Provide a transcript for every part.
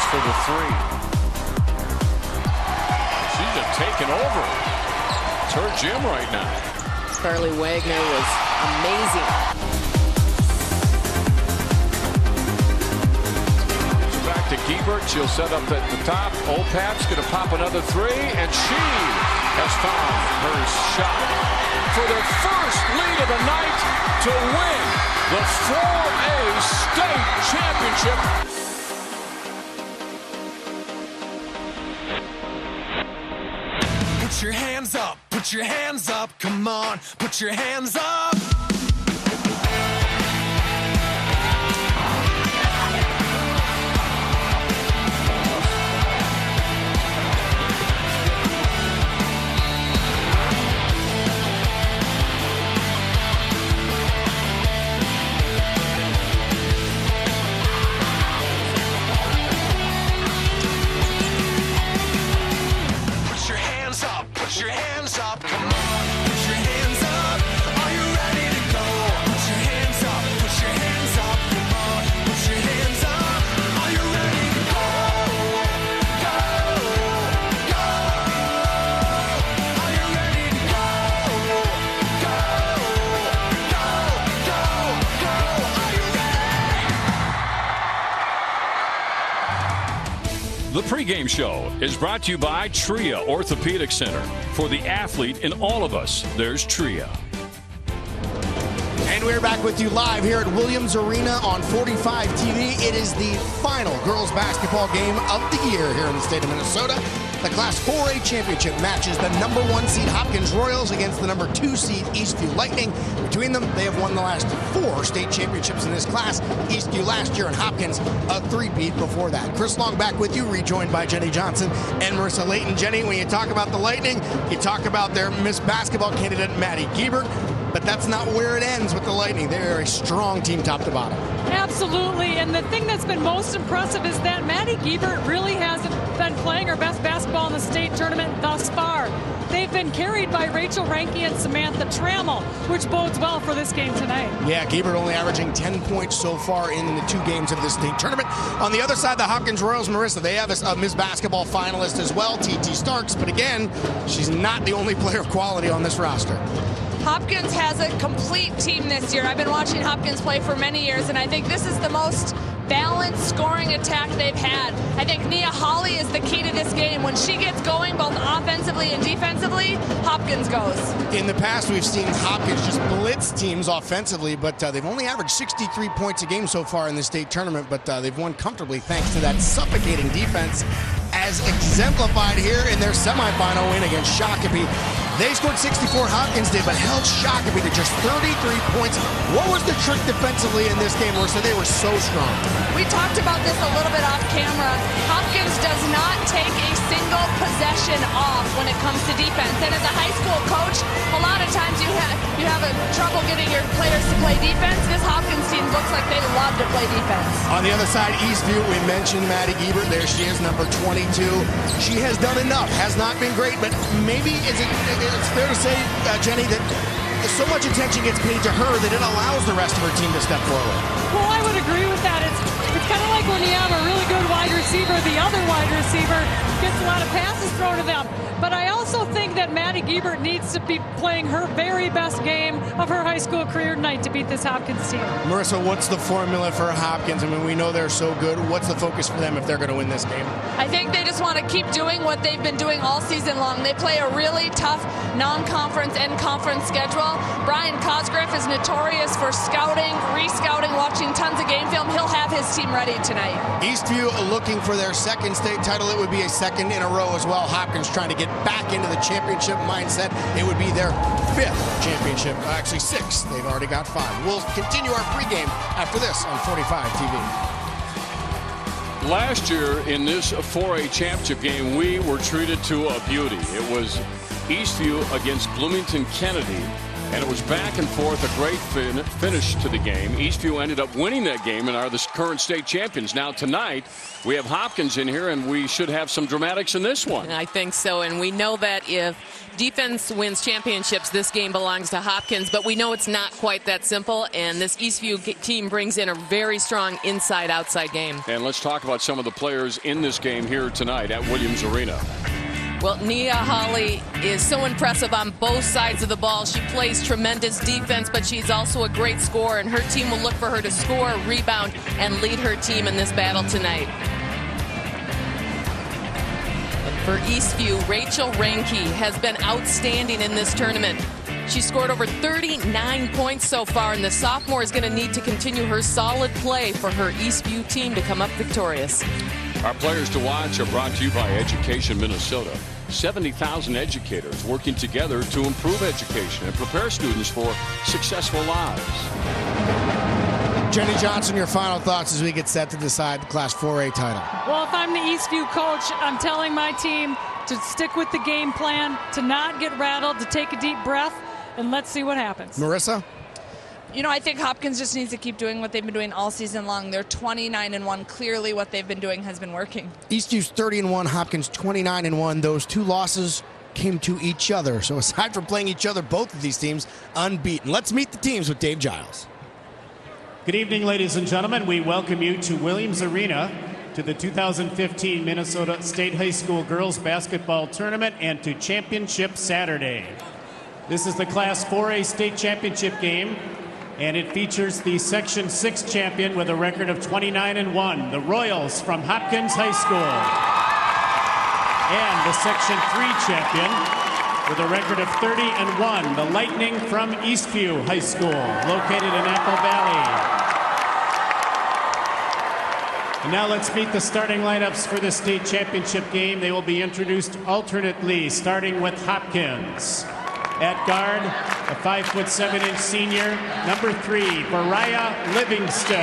Holkins for the three. She's just taking over. It's her gym right now. Carly Wagner was amazing. Back to Giebert. She'll set up at the top. Opap's going to pop another three, and she has found her shot for their first lead of the night to win the 4A state championship. Put your hands up, put your hands up, come on, put your hands up. Put your hands up, come on, put your hands up, are you ready to go? Put your hands up, put your hands up, come on, put your hands up, are you ready to go? Go, go, are you ready to go? Go, go, go, go, are you ready? The pregame show is brought to you by Tria Orthopedic Center. For the athlete in all of us, there's Tria. And we're back with you live here at Williams Arena on 45 TV. It is the final girls basketball game of the year here in the state of Minnesota. The Class 4A championship matches the #1 seed Hopkins Royals against the #2 seed Eastview Lightning. Between them, they have won the last 4 state championships in this class. Eastview last year and Hopkins a three-peat before that. Chris Long back with you, rejoined by Jenny Johnson and Marissa Layton. Jenny, when you talk about the Lightning, you talk about their Miss Basketball candidate, Maddie Giebert. But that's not where it ends with the Lightning. They're a strong team top to bottom. Absolutely, and the thing that's been most impressive is that Maddie Giebert really hasn't been playing her best basketball in the state tournament thus far. They've been carried by Rachel Ranke and Samantha Trammell, which bodes well for this game tonight. Yeah, Giebert only averaging 10 points so far in the 2 games of this state tournament. On the other side, the Hopkins Royals, Marissa, they have a Miss Basketball finalist as well, TT Starks. But again, she's not the only player of quality on this roster. Hopkins has a complete team this year. I've been watching Hopkins play for many years, and I think this is the most balanced scoring attack they've had. I think Nia Hollie is the key to this game. When she gets going, both offensively and defensively, Hopkins goes. In the past, we've seen Hopkins just blitz teams offensively, but they've only averaged 63 points a game so far in the state tournament, but they've won comfortably thanks to that suffocating defense, as exemplified here in their semifinal win against Shakopee. They scored 64, Hopkins did, but held Shakopee to just 33 points. What was the trick defensively in this game, Marissa? They were so strong. We talked about this a little bit off camera. Hopkins does not take a single possession off when it comes to defense. And as a high school coach, a lot of times you have trouble getting your players to play defense. This Hopkins team looks like they love to play defense. On the other side, Eastview, we mentioned Maddie Giebert. There she is, number 22. She has done enough. Has not been great, but maybe it's fair to say, Jenny, that so much attention gets paid to her that it allows the rest of her team to step forward. Well, I would agree with that. It's kind of like when you have a really good wide receiver, the other wide receiver gets a lot of passes thrown to them. But I also think that Maddie Giebert needs to be playing her very best game of her high school career tonight to beat this Hopkins team. Marissa, what's the formula for Hopkins? I mean, we know they're so good. What's the focus for them if they're going to win this game? I think they just want to keep doing what they've been doing all season long. They play a really tough non-conference and conference schedule. Brian Cosgriff is notorious for scouting, re-scouting, watching tons of game film. He'll have his team ready tonight. Eastview looking for their second state title. It would be a second in a row as well. Hopkins trying to get back into the championship mindset. It would be their 5th championship. Actually 6th. They've already got 5. We'll continue our pregame after this on 45 TV. Last year in this 4A championship game, we were treated to a beauty. It was Eastview against Bloomington Kennedy. And it was back and forth, a great finish to the game. Eastview ended up winning that game and are the current state champions. Now tonight, we have Hopkins in here, and we should have some dramatics in this one. I think so, and we know that if defense wins championships, this game belongs to Hopkins, but we know it's not quite that simple, and this Eastview team brings in a very strong inside-outside game. And let's talk about some of the players in this game here tonight at Williams Arena. Well, Nia Hollie is so impressive on both sides of the ball. She plays tremendous defense, but she's also a great scorer, and her team will look for her to score, rebound, and lead her team in this battle tonight. For Eastview, Rachel Ranke has been outstanding in this tournament. She scored over 39 points so far, and the sophomore is going to need to continue her solid play for her Eastview team to come up victorious. Our players to watch are brought to you by Education Minnesota. 70,000 educators working together to improve education and prepare students for successful lives. Jenny Johnson, your final thoughts as we get set to decide the Class 4A title. Well, if I'm the Eastview coach, I'm telling my team to stick with the game plan, to not get rattled, to take a deep breath, and let's see what happens. Marissa? You know, I think Hopkins just needs to keep doing what they've been doing all season long. They're 29-1. Clearly what they've been doing has been working. Eastview's 30-1, Hopkins 29-1. Those two losses came to each other. So aside from playing each other, both of these teams unbeaten. Let's meet the teams with Dave Giles. Good evening, ladies and gentlemen. We welcome you to Williams Arena to the 2015 Minnesota State High School Girls Basketball Tournament and to Championship Saturday. This is the Class 4A State Championship game, and it features the Section 6 champion with a record of 29-1, the Royals from Hopkins High School, and the Section 3 champion with a record of 30-1, the Lightning from Eastview High School, located in Apple Valley. And now let's meet the starting lineups for the state championship game. They will be introduced alternately, starting with Hopkins. At guard, a 5'7" senior, number 3, Mariah Livingston.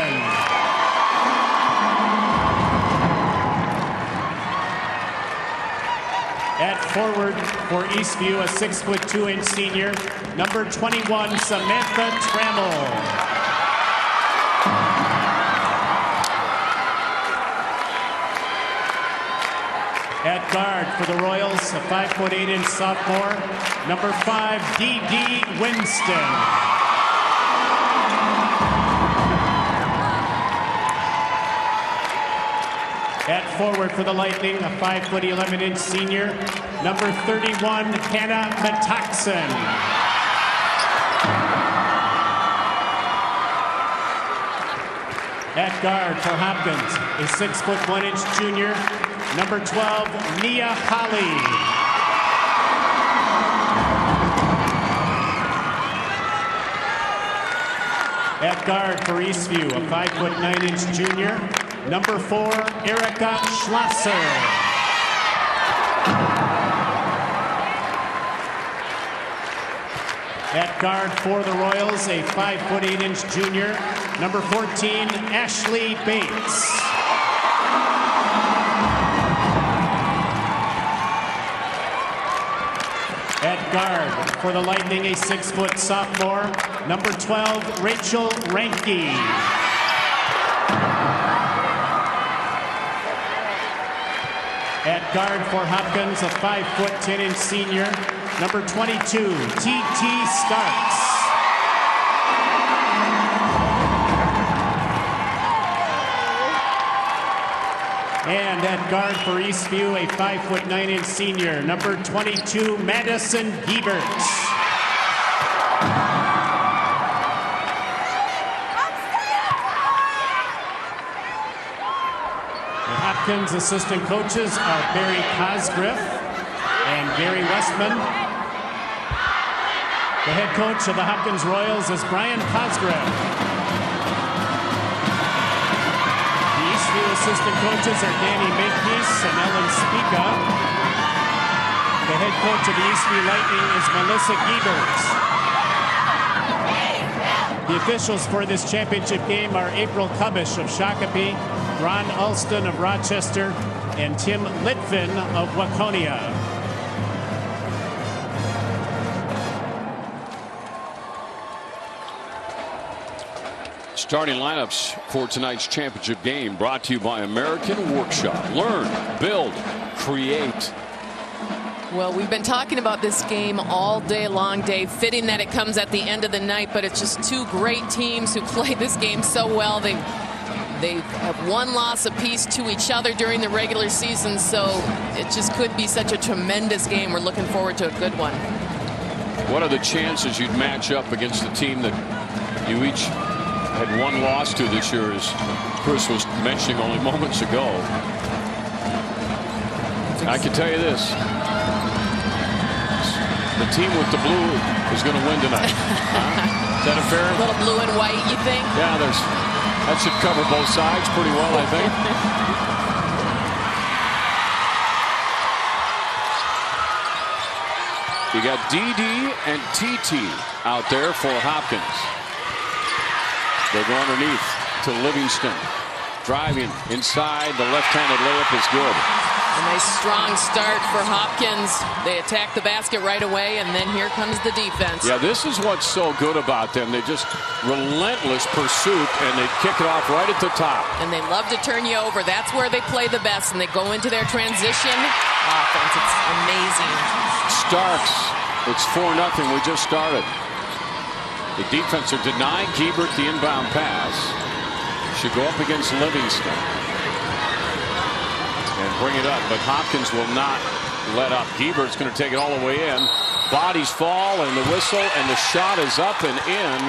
At forward for Eastview, a 6'2" senior, number 21, Samantha Trammell. At guard for the Royals, a 5'8" sophomore, number 5, D.D. Winston. At forward for the Lightning, a 5'11" senior, number 31, Hannah Metaxen. At guard for Hopkins, a 6'1" junior, number 12, Nia Hollie. At guard for Eastview, a 5'9" junior, number 4, Erica Schlosser. At guard for the Royals, a 5'8" junior, number 14, Ashley Bates. At guard for the Lightning, a 6' sophomore, number 12, Rachel Ranke. At guard for Hopkins, a 5'10" senior, number 22, T.T. Starks. And at guard for Eastview, a 5'9" senior, number 22, Madison Gieberts. The Hopkins assistant coaches are Barry Cosgriff and Gary Westman. The head coach of the Hopkins Royals is Brian Cosgriff. The assistant coaches are Danny Makepeace and Ellen Spica. The head coach of the Eastview Lightning is Melissa Gieberts. The officials for this championship game are April Kubish of Shakopee, Ron Alston of Rochester, and Tim Litvin of Waconia. Starting lineups for tonight's championship game brought to you by American Workshop. Learn, build, create. Well, we've been talking about this game all day long, Dave. Fitting that it comes at the end of the night, but it's just two great teams who play this game so well. They have one loss apiece to each other during the regular season, so it just could be such a tremendous game. We're looking forward to a good one. What are the chances you'd match up against the team that you each had one loss to this year, as Chris was mentioning only moments ago? I can tell you this. The team with the blue is going to win tonight. Is that a fair? A little blue and white, you think? Yeah, that should cover both sides pretty well, I think. You got DD and TT out there for Hopkins. They go underneath to Livingston. Driving inside, the left-handed layup is good. A nice strong start for Hopkins. They attack the basket right away, and then here comes the defense. Yeah, this is what's so good about them. They just relentless pursuit, and they kick it off right at the top. And they love to turn you over. That's where they play the best, and they go into their transition offense. It's amazing. Starks, it's 4-0. We just started. The defense are denying Giebert the inbound pass. Should go up against Livingston and bring it up, but Hopkins will not let up. Giebert's going to take it all the way in. Bodies fall, and the whistle, and the shot is up and in.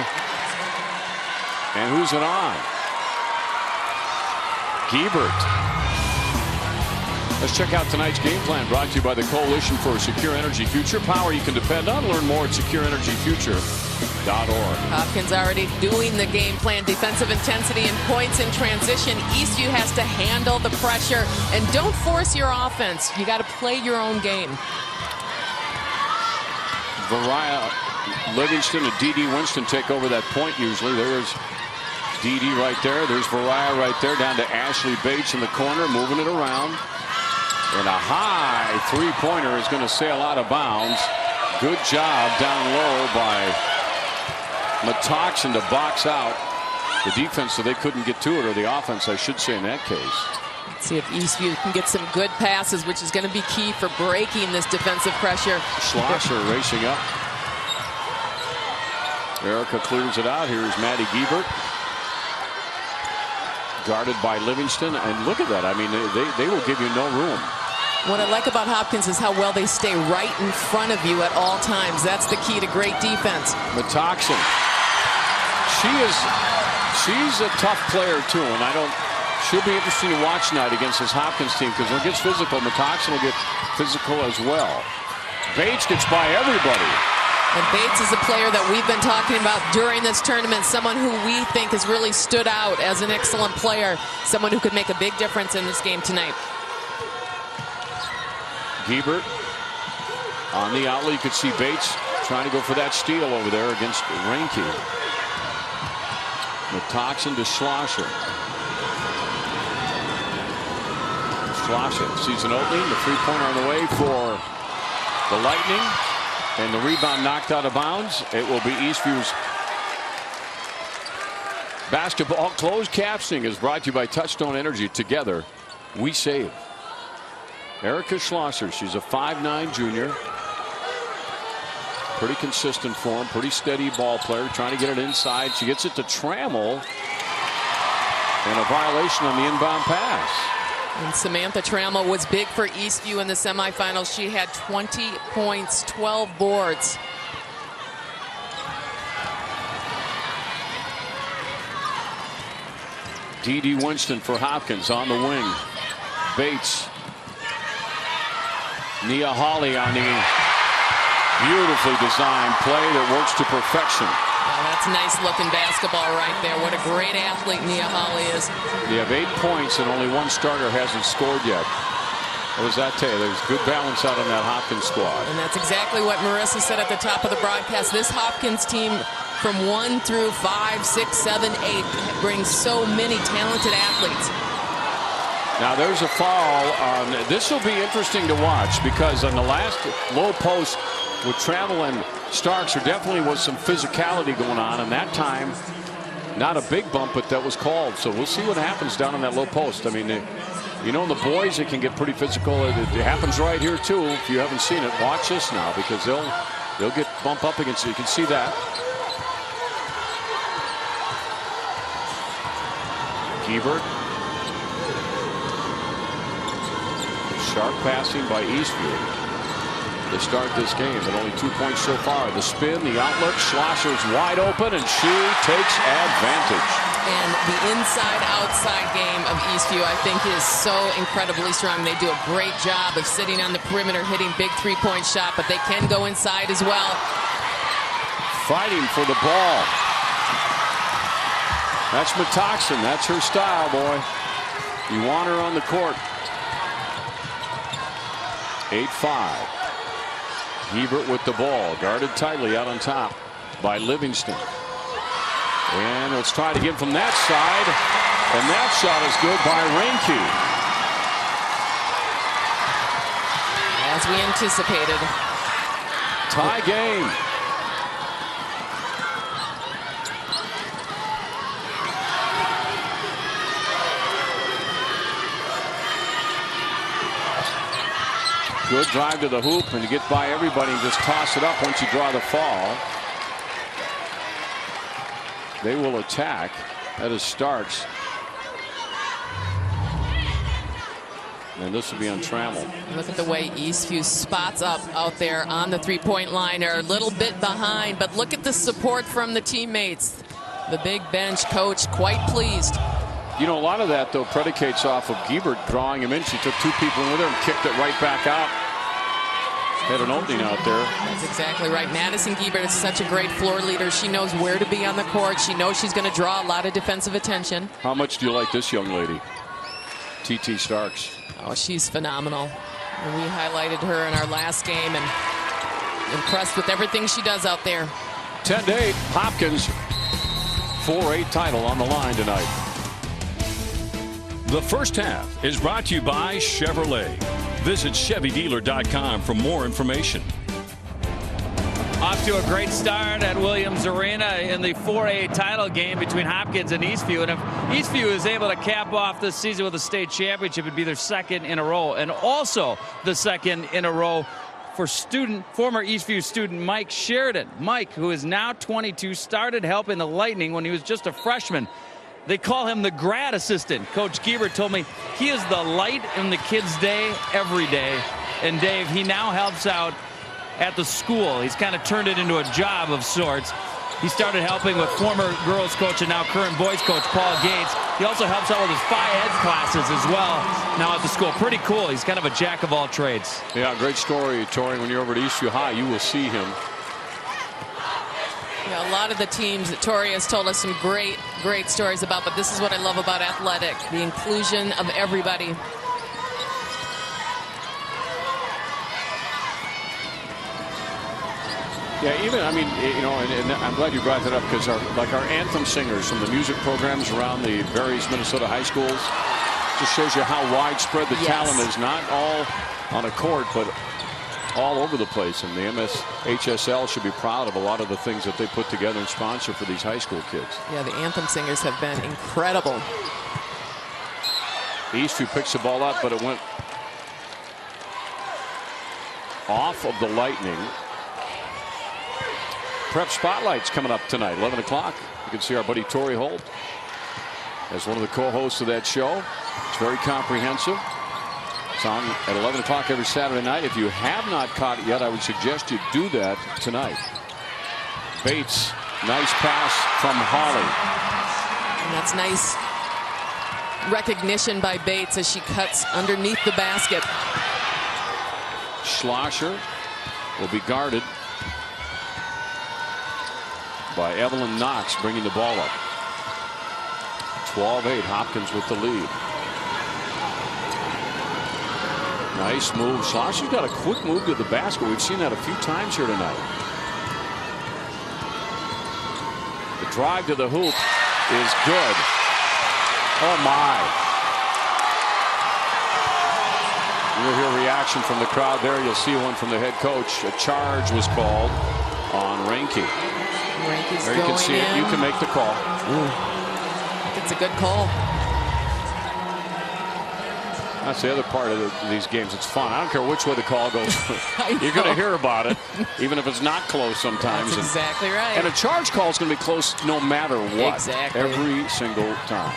And who's it on? Giebert. Let's check out tonight's game plan, brought to you by the Coalition for a Secure Energy Future. Power you can depend on. Learn more at secureenergyfuture.org. Hopkins already doing the game plan. Defensive intensity and points in transition. Eastview has to handle the pressure, and don't force your offense. You got to play your own game. Livingston and D.D. Winston take over that point usually. There's D.D. right there. There's Variah right there, down to Ashley Bates in the corner, moving it around. And a high three-pointer is going to sail out of bounds. Good job down low by Matoxin to box out the defense, so they couldn't get to it, or the offense, I should say, in that case. Let's see if Eastview can get some good passes, which is going to be key for breaking this defensive pressure. Schlosser racing up. Erica clears it out. Here's Maddie Giebert. Guarded by Livingston, and look at that. I mean, they will give you no room. What I like about Hopkins is how well they stay right in front of you at all times. That's the key to great defense. Matoxin. She's a tough player too, and she'll be interesting to watch tonight against this Hopkins team, because when it gets physical, Matoxin will get physical as well. Bates gets by everybody. And Bates is a player that we've been talking about during this tournament, someone who we think has really stood out as an excellent player, someone who could make a big difference in this game tonight. Giebert on the outlet. You could see Bates trying to go for that steal over there against Reinke. Matoxin to Schlosser. Schlosser sees an opening. The three-pointer on the way for the Lightning. And the rebound knocked out of bounds. It will be Eastview's basketball. Closed captioning is brought to you by Touchstone Energy. Together, we save. Erica Schlosser, she's a 5'9" junior. Pretty consistent form, pretty steady ball player, trying to get it inside. She gets it to Trammell. And a violation on the inbound pass. And Samantha Trammell was big for Eastview in the semifinals. She had 20 points, 12 boards. D.D. Winston for Hopkins on the wing. Bates. Nia Hollie on the beautifully designed play that works to perfection. Yeah, that's nice looking basketball right there. What a great athlete Nia Hollie is. They have 8 points and only one starter hasn't scored yet. What does that tell you? There's good balance out on that Hopkins squad. And that's exactly what Marissa said at the top of the broadcast. This Hopkins team from 1 through 5, 6, 7, 8 brings so many talented athletes. Now there's a foul on. This will be interesting to watch, because on the last low post with Trammell and Starks, there definitely was some physicality going on, and that time Not a big bump, but that was called. So we'll see what happens down in that low post. I mean, you know, in the boys, it can get pretty physical. It happens right here, too. If you haven't seen it, watch this now, because they'll get bump up against it. You can see that. Gebert. Sharp passing by Eastview to start this game, but only 2 points so far. The spin, the outlet, Schlosser's wide open, and she takes advantage. And the inside-outside game of Eastview, I think, is so incredibly strong. They do a great job of sitting on the perimeter, hitting big three-point shot, but they can go inside as well. Fighting for the ball. That's Metoxen. That's her style, boy. You want her on the court. 8-5. Gebert with the ball, guarded tightly out on top by Livingston. And let's try it again from that side. And that shot is good by Reinke. As we anticipated. Tie game. Good drive to the hoop, and you get by everybody and just toss it up once you draw the foul. They will attack. That is Starks. And this will be untrammeled. Look at the way Eastview spots up out there on the three-point line. They're a little bit behind, but look at the support from the teammates. The big bench coach quite pleased. You know, a lot of that, though, predicates off of Gebert drawing him in. She took two people with her and kicked it right back out. Had an opening out there. That's exactly right. Madison Gebert is such a great floor leader. She knows where to be on the court. She knows she's going to draw a lot of defensive attention. How much do you like this young lady, TT Starks? Oh, she's phenomenal. And we highlighted her in our last game and impressed with everything she does out there. 10-8, Hopkins, 4-8 title on the line tonight. The first half is brought to you by Chevrolet. Visit ChevyDealer.com for more information. Off to a great start at Williams Arena in the 4A title game between Hopkins and Eastview. And if Eastview is able to cap off this season with a state championship, it'd be their second in a row, and also the second in a row for former Eastview student Mike Sheridan. Mike, who is now 22, started helping the Lightning when he was just a freshman. They call him the grad assistant. Coach Gebert told me he is the light in the kids' day every day. And Dave, he now helps out at the school. He's kind of turned it into a job of sorts. He started helping with former girls coach and now current boys coach Paul Gates. He also helps out with his Phi Ed classes as well now at the school. Pretty cool. He's kind of a jack of all trades. Yeah, great story, Tori. When you're over at Eastview High, you will see him. Yeah, a lot of the teams that Tori has told us some great stories about, but this is what I love about athletic, the inclusion of everybody. Yeah, even, I mean, you know, and I'm glad you brought that up, because our anthem singers from the music programs around the various Minnesota high schools just shows you how widespread the talent is, not all on a court, but all over the place. And the MSHSL should be proud of a lot of the things that they put together and sponsor for these high school kids. Yeah, the anthem singers have been incredible. Eastview picks the ball up, but it went off of the Lightning. Prep Spotlight's coming up tonight, 11 o'clock. You can see our buddy Torrey Holt as one of the co-hosts of that show. It's very comprehensive. It's on at 11 o'clock every Saturday night. If you have not caught it yet, I would suggest you do that tonight. Bates, nice pass from Hollie. And that's nice recognition by Bates as she cuts underneath the basket. Schlosser will be guarded by Evelyn Knox, bringing the ball up. 12-8, Hopkins with the lead. Nice move. Schlosser's got a quick move to the basket. We've seen that a few times here tonight. The drive to the hoop is good. Oh my. You'll hear reaction from the crowd there. You'll see one from the head coach. A charge was called on Reinke. Reinke's There you can going see it. in. You can make the call. It's a good call. That's the other part of these games. It's fun. I don't care which way the call goes. You're going to hear about it, even if it's not close sometimes. That's exactly right. And a charge call is going to be close no matter what. Exactly. Every single time.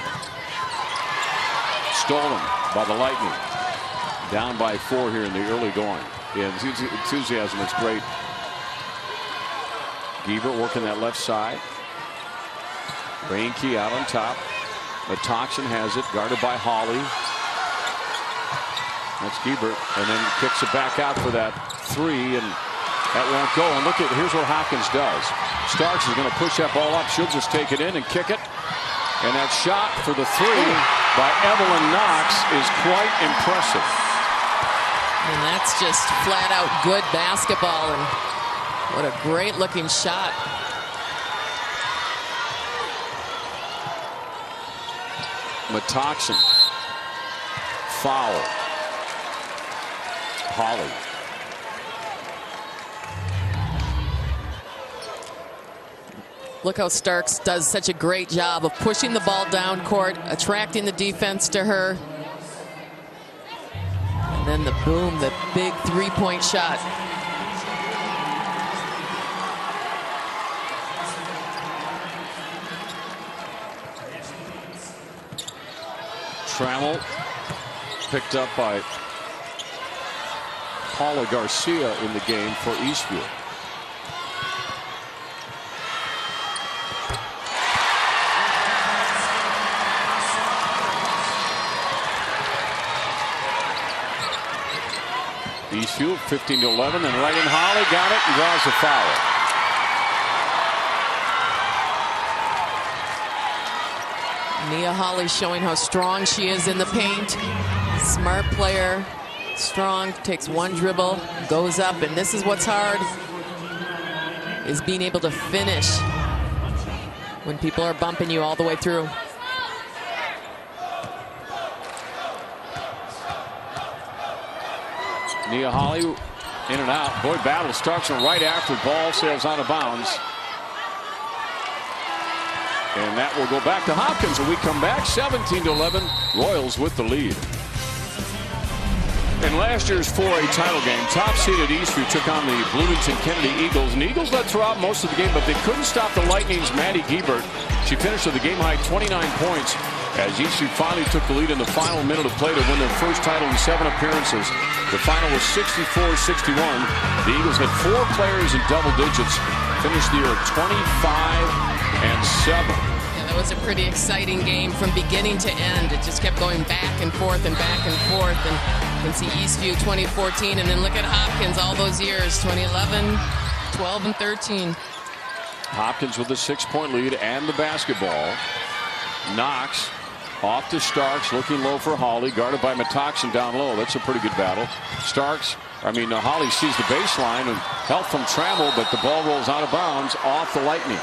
Stolen by the Lightning. Down by 4 here in the early going. Yeah, the enthusiasm is great. Giebert working that left side. Reinke out on top. Metoxen has it, guarded by Hollie. That's Giebert, and then kicks it back out for that 3, and that won't go. And look at, here's what Hopkins does. Starks is going to push that ball up. She'll just take it in and kick it. And that shot for the 3 by Evelyn Knox is quite impressive. And that's just flat out good basketball, and what a great looking shot. Metoxen. Foul. Hollie. Look how Starks does such a great job of pushing the ball down court, attracting the defense to her. And then the boom, the big three-point shot. Trammell picked up by Paula Garcia in the game for Eastview. Eastview 15-11, and right in Hollie got it and draws the foul. Nia Hollie showing how strong she is in the paint. Smart player, strong, takes one dribble, goes up, and this is what's hard, is being able to finish when people are bumping you all the way through. Nia Hollie in and out. Boy, battle starts right after ball sails out of bounds. And that will go back to Hopkins when we come back. 17-11, Royals with the lead. In last year's 4A title game, top-seeded Eastview took on the Bloomington Kennedy Eagles. And the Eagles led throughout most of the game, but they couldn't stop the Lightning's Maddie Giebert. She finished with a game-high 29 points as Eastview finally took the lead in the final minute of play to win their first title in 7 appearances. The final was 64-61. The Eagles had 4 players in double digits, finished the year at 25-7. That was a pretty exciting game from beginning to end. It just kept going back and forth and back and forth. And you can see Eastview 2014, and then look at Hopkins all those years, 2011, 12, and 13. Hopkins with a 6-point lead and the basketball. Knox off to Starks, looking low for Hollie, guarded by Metoxen down low. That's a pretty good battle. Hollie sees the baseline and help from Trammell, but the ball rolls out of bounds off the Lightning.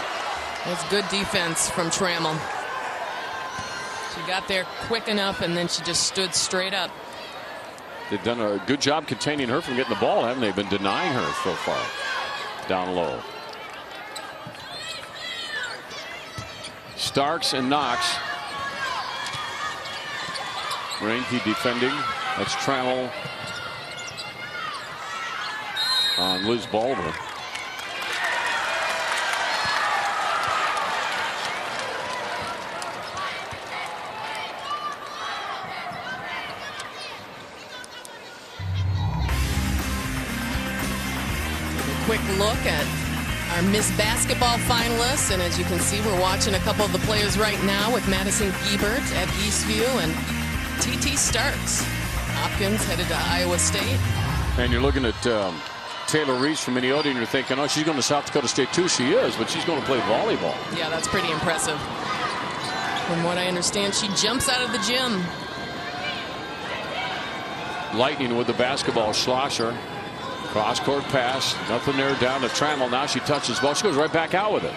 That's good defense from Trammell. She got there quick enough, and then she just stood straight up. They've done a good job containing her from getting the ball, haven't they? Been denying her so far. Down low. Starks and Knox. Reinke defending. That's Trammell on Liz Baldwin. Quick look at our Miss Basketball finalists, and as you can see, we're watching a couple of the players right now with Madison Giebert at Eastview and TT Starks. Hopkins headed to Iowa State. And you're looking at Taylor Reese from Minneota, and you're thinking, oh, she's going to South Dakota State too. She is, but she's going to play volleyball. Yeah, that's pretty impressive. From what I understand, she jumps out of the gym. Lightning with the basketball. Schlosser. Cross-court pass. Nothing there, down to Trammell. Now she touches the ball. She goes right back out with it.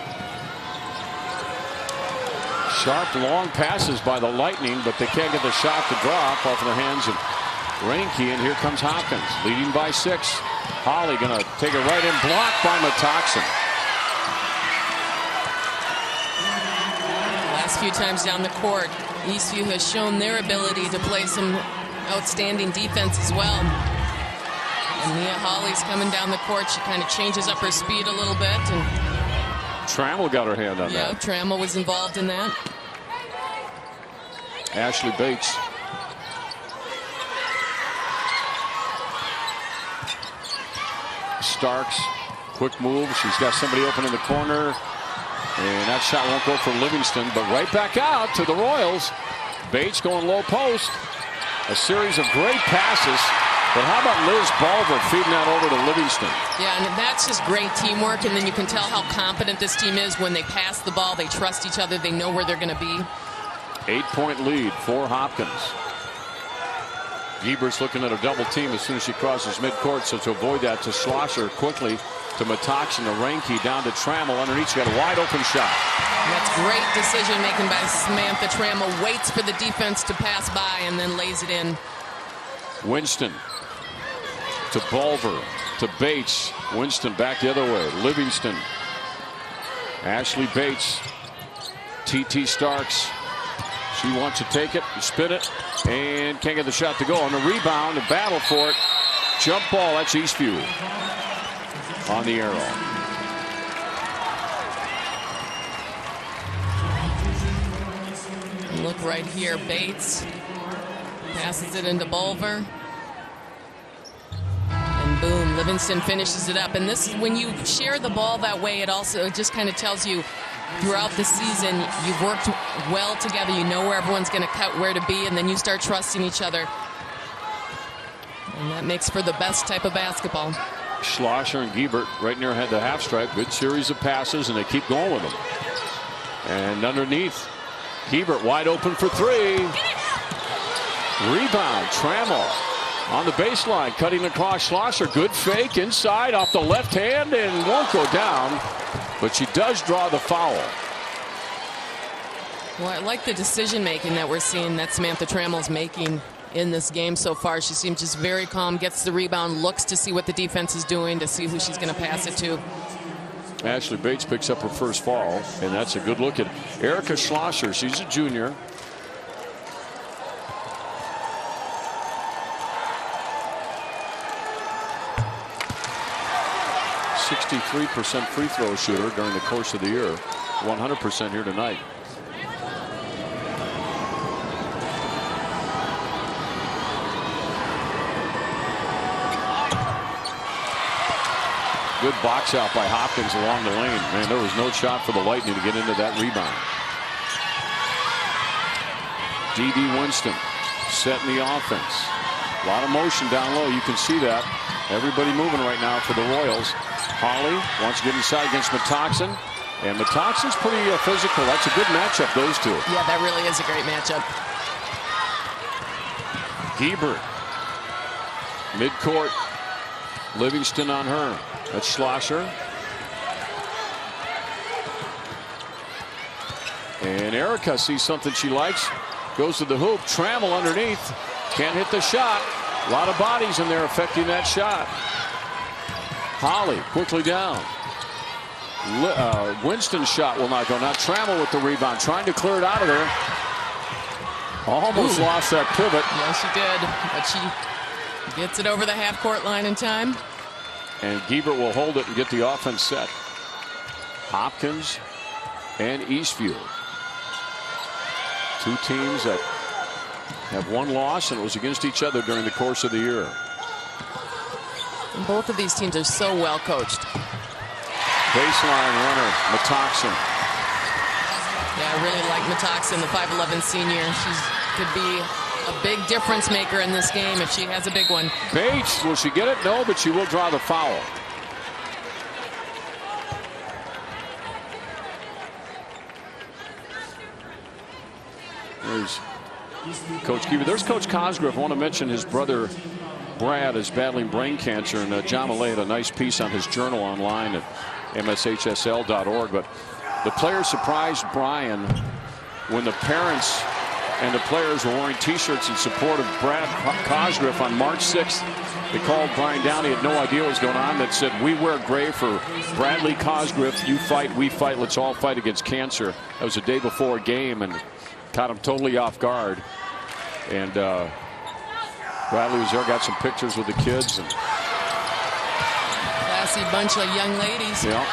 Sharp, long passes by the Lightning, but they can't get the shot to drop off in the hands of Reinke. And here comes Hopkins, leading by 6. Hollie going to take it right in, blocked by Metoxen. few times down the court. Eastview has shown their ability to play some outstanding defense as well. And Nia Hollie's coming down the court. She kind of changes up her speed a little bit. And Trammell got her hand on that. yeah, Trammell was involved in that. Ashley Bates. Starks, quick move. She's got somebody open in the corner. And that shot won't go for Livingston, but right back out to the Royals. Bates going low post. A series of great passes. But how about Liz Balver feeding that over to Livingston? Yeah, and that's just great teamwork, and then you can tell how confident this team is when they pass the ball. They trust each other. They know where they're going to be. 8-point lead for Hopkins. Giebert's looking at a double team as soon as she crosses midcourt, so to avoid that, to Schlosser quickly to Matoxin, to Reinke, down to Trammell. Underneath, she got a wide open shot. That's great decision making by Samantha Trammell. Waits for the defense to pass by and then lays it in. Winston to Bulver to Bates. Winston back the other way. Livingston. Ashley Bates. TT Starks. She wants to take it, spin it, and can't get the shot to go. On the rebound, the battle for it. Jump ball, that's Eastview on the arrow. And look right here, Bates passes it into Bulver. And boom, Livingston finishes it up. And this is when you share the ball that way, it also just kind of tells you throughout the season you've worked well together. You know where everyone's going to cut, where to be, and then you start trusting each other. And that makes for the best type of basketball. Schlosser and Giebert right near the half stripe. Good series of passes, and they keep going with them. And underneath, Giebert wide open for three. Rebound, Trammell on the baseline, cutting across Schlosser. Good fake inside off the left hand and won't go down, but she does draw the foul. Well, I like the decision making that we're seeing that Samantha Trammell's making in this game so far. She seems just very calm, gets the rebound, looks to see what the defense is doing, to see who she's going to pass it to. Ashley Bates picks up her first foul, and that's a good look at Erica Schlosser. She's a junior. .63% free throw shooter during the course of the year. 100% here tonight. Good box out by Hopkins along the lane. Man, there was no shot for the Lightning to get into that rebound. D.D. Winston setting the offense. A lot of motion down low. You can see that. Everybody moving right now for the Royals. Hollie wants to get inside against Matoxin. And Matoxin's pretty physical. That's a good matchup, those two. Yeah, that really is a great matchup. Giebert. Midcourt. Livingston on her. That's Schlosser. And Erica sees something she likes. Goes to the hoop. Trammell underneath. Can't hit the shot. A lot of bodies in there affecting that shot. Hollie quickly down. Winston's shot will not go. Now Trammell with the rebound. Trying to clear it out of there. Almost lost that pivot. Yeah, she did. But she gets it over the half-court line in time. And Giebert will hold it and get the offense set. Hopkins and Eastview. Two teams that have one loss, and it was against each other during the course of the year. And both of these teams are so well coached. Baseline runner, Matoxin. Yeah, I really like Matoxin, the 5'11 senior. She could be a big difference maker in this game if she has a big one. Bates, will she get it? No, but she will draw the foul. There's Coach Giebert. There's Coach Cosgrove. I want to mention his brother Brad is battling brain cancer, and John Millay had a nice piece on his journal online at mshsl.org. But the players surprised Brian when the parents And the players were wearing T-shirts in support of Brad Cosgriff on March 6th. They called Brian Downey, had no idea what was going on, that said, "We wear gray for Bradley Cosgriff. You fight, we fight. Let's all fight against cancer." That was the day before a game and caught him totally off guard. And Bradley was there, got some pictures with the kids. And classy bunch of young ladies. Yeah.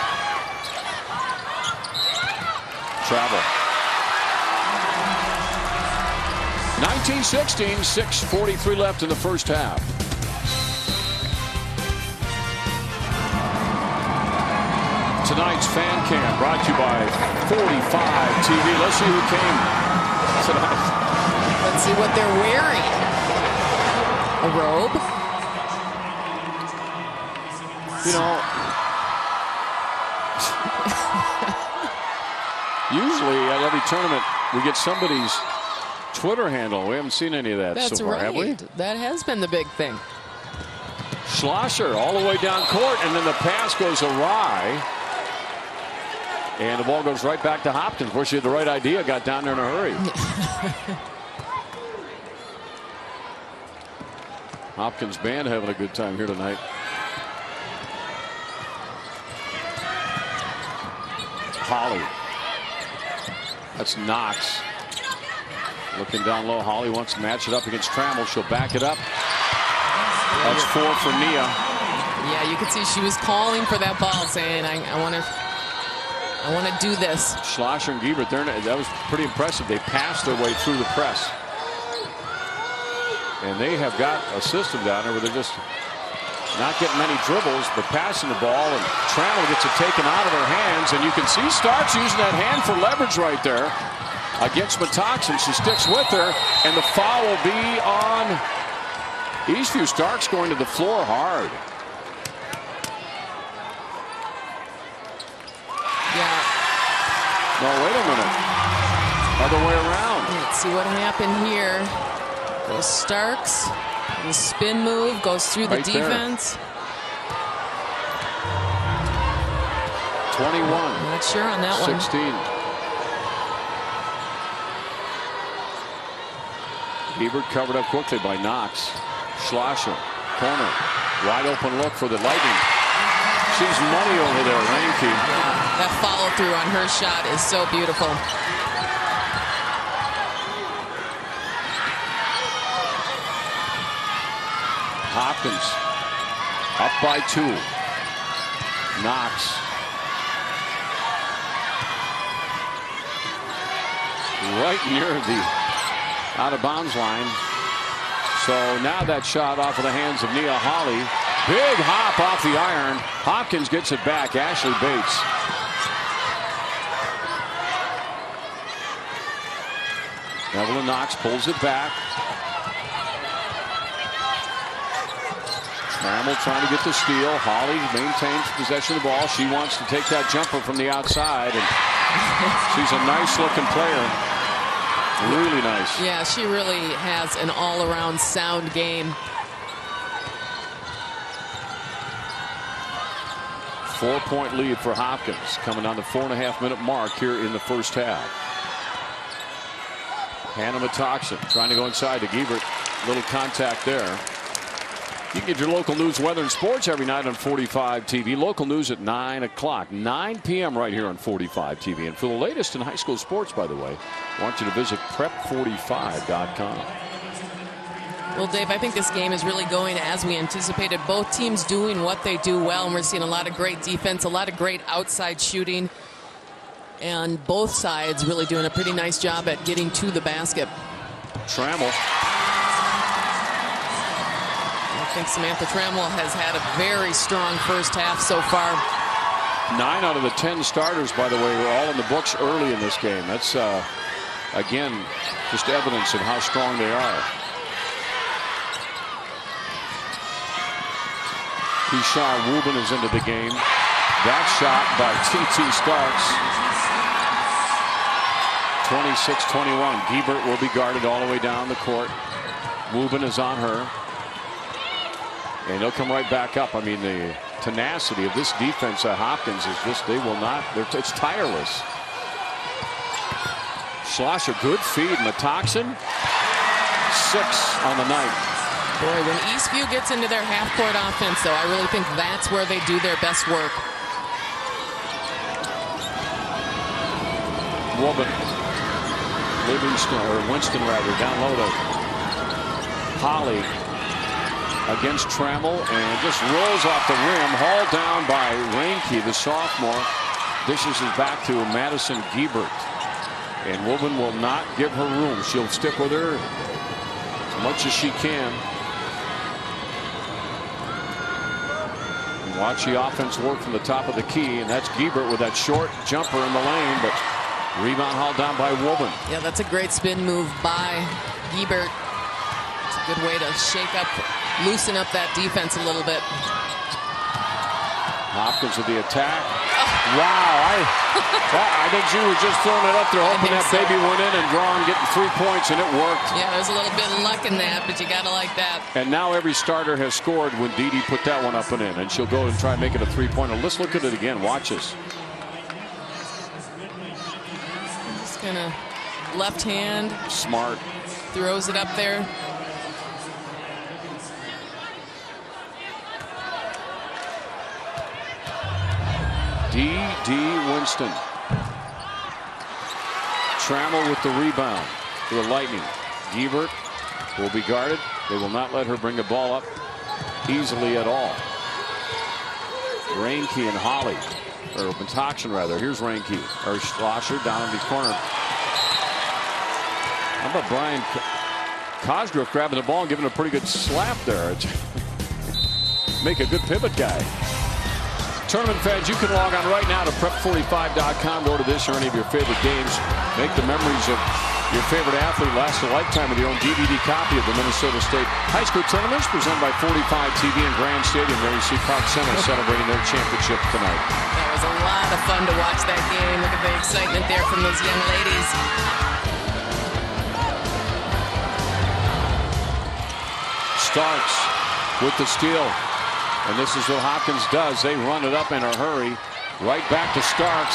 Travel. 19-16, 6:43 left in the first half. Tonight's fan cam brought to you by 45 TV. Let's see who came tonight. Let's see what they're wearing. A robe? You know, usually at every tournament we get somebody's Twitter handle. We haven't seen any of that That's so far, right. have we? That has been the big thing. Schlosser all the way down court, and then the pass goes awry. And the ball goes right back to Hopkins. Of course, she had the right idea, got down there in a hurry. Hopkins band having a good time here tonight. Hollie. That's Knox. Looking down low. Hollie wants to match it up against Trammell. She'll back it up. That's 4 for Nia. Yeah, you could see she was calling for that ball, saying, I want to do this. Schlosser and Giebert, that was pretty impressive. They passed their way through the press. And they have got a system down there where they're just not getting many dribbles, but passing the ball, and Trammell gets it taken out of her hands, and you can see Starks using that hand for leverage right there against Metoxen. She sticks with her, and the foul will be on Eastview. Starks going to the floor hard. Yeah. No, wait a minute. Other way around. Let's see what happened here. Goes Starks. The spin move goes through the Right there. defense. 21. Not sure on that 16. Giebert covered up quickly by Knox. Schlosser, corner, wide open look for the Lightning. She's money over there, Ranke. That follow through on her shot is so beautiful. Hopkins up by 2. Knox. Right near the out of bounds line. So now that shot off of the hands of Nia Hollie. Big hop off the iron. Hopkins gets it back. Ashley Bates. Evelyn Knox pulls it back. Trammell trying to get the steal. Hollie maintains possession of the ball. She wants to take that jumper from the outside, and she's a nice looking player. Really nice. Yeah, she really has an all-around sound game. 4-point lead for Hopkins, coming on the 4.5-minute mark here in the first half. Hannah Metoxen trying to go inside to Giebert. Little contact there. You can get your local news, weather, and sports every night on 45 TV. Local news at 9 o'clock, 9 p.m. right here on 45 TV. And for the latest in high school sports, by the way, I want you to visit prep45.com. Well, Dave, I think this game is really going as we anticipated. Both teams doing what they do well, and we're seeing a lot of great defense, a lot of great outside shooting, and both sides really doing a pretty nice job at getting to the basket. Trammell. I think Samantha Trammell has had a very strong first half so far. 9 out of the 10 starters, by the way, were all in the books early in this game. That's, again, just evidence of how strong they are. Keyshawn Wubin is into the game. That shot by T.T. Starks. 26-21. Giebert will be guarded all the way down the court. Wubin is on her. And they'll come right back up. I mean, the tenacity of this defense at Hopkins is just, they will not, it's tireless. Schlosser, good feed. Metoxen, 6 on the night. Boy, when Eastview gets into their half-court offense, though, I really think that's where they do their best work. Woban, Winston rather, down low to Hollie against Trammell and just rolls off the rim, hauled down by Reinke, the sophomore. Dishes it back to Madison Giebert. And Woban will not give her room. She'll stick with her as much as she can. And watch the offense work from the top of the key, and that's Giebert with that short jumper in the lane, but rebound hauled down by Woban. Yeah, that's a great spin move by Giebert. It's a good way to shake up, loosen up that defense a little bit. Hopkins with the attack. Wow, I think she was just throwing it up there, hoping that baby went in and drawing, getting 3 points, and it worked. Yeah, there's a little bit of luck in that, but you got to like that. And now every starter has scored when Dee Dee put that one up and in, and she'll go and try and make it a 3-pointer. Let's look at it again. Watch this. Just kind of left hand. Smart. Throws it up there. D. Winston. Trammell with the rebound for the Lightning. Giebert will be guarded. They will not let her bring the ball up easily at all. Reinke and Hollie, or Metoxen rather. Here's Reinke, or Schlosser down in the corner. How about Brian Cosgrove grabbing the ball and giving a pretty good slap there? Make a good pivot guy. Tournament fans, you can log on right now to prep45.com. Go to this or any of your favorite games. Make the memories of your favorite athlete last a lifetime with your own DVD copy of the Minnesota State High School Tournaments presented by 45 TV and Grand Stadium. Mary C. Park Center celebrating their championship tonight. That was a lot of fun to watch that game. Look at the excitement there from those young ladies. Starks with the steal. And this is what Hopkins does. They run it up in a hurry. Right back to Starks.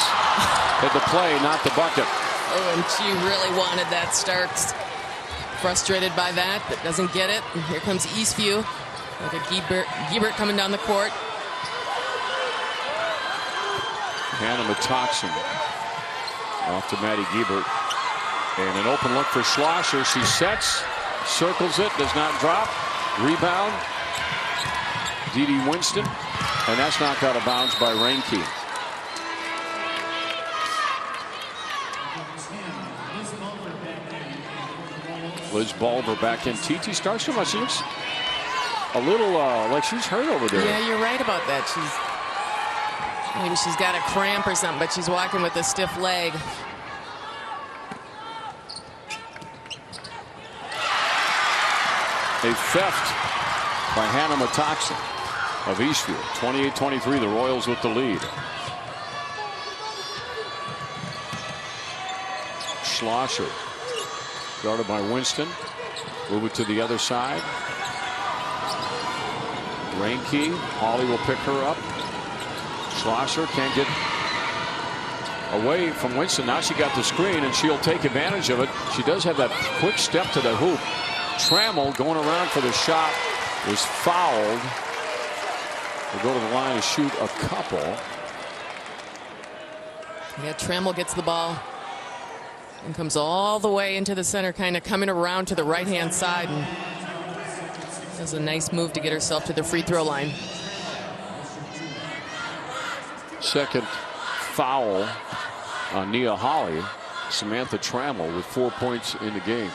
Hit the play, not the bucket. Oh, and she really wanted that. Starks frustrated by that, but doesn't get it. And here comes Eastview. Look at Giebert coming down the court. Hannah Metoxen off to Maddie Giebert. And an open look for Schlosser. She sets, circles it, does not drop. Rebound. Dee Dee Winston, and that's knocked out of bounds by Reinke. Liz Bulver back in. TT Starks so much. She looks a little like she's hurt over there. Yeah, you're right about that. Maybe she's got a cramp or something, but she's walking with a stiff leg. A theft by Hannah Metoxen of Eastview. 28-23, the Royals with the lead. Schlosser guarded by Winston. Move it to the other side. Reinke, Hollie will pick her up. Schlosser can't get away from Winston. Now she got the screen and she'll take advantage of it. She does have that quick step to the hoop. Trammell going around for the shot was fouled. We'll go to the line and shoot a couple. Yeah, Trammell gets the ball and comes all the way into the center, kind of coming around to the right-hand side. And does a nice move to get herself to the free throw line. Second foul on Nia Hollie. Samantha Trammell with 4 points in the game.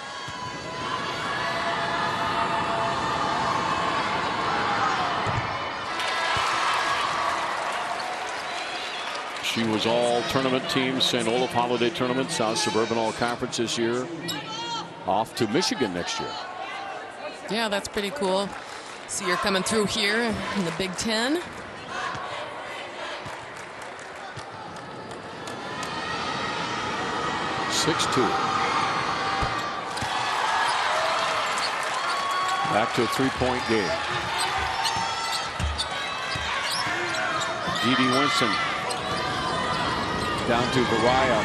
She was all tournament teams, St. Olaf Holiday Tournament, South Suburban All Conference this year. Off to Michigan next year. Yeah, that's pretty cool. See her coming through here in the Big Ten. Back to a three-point game. Dee Dee Winston down to Baraya.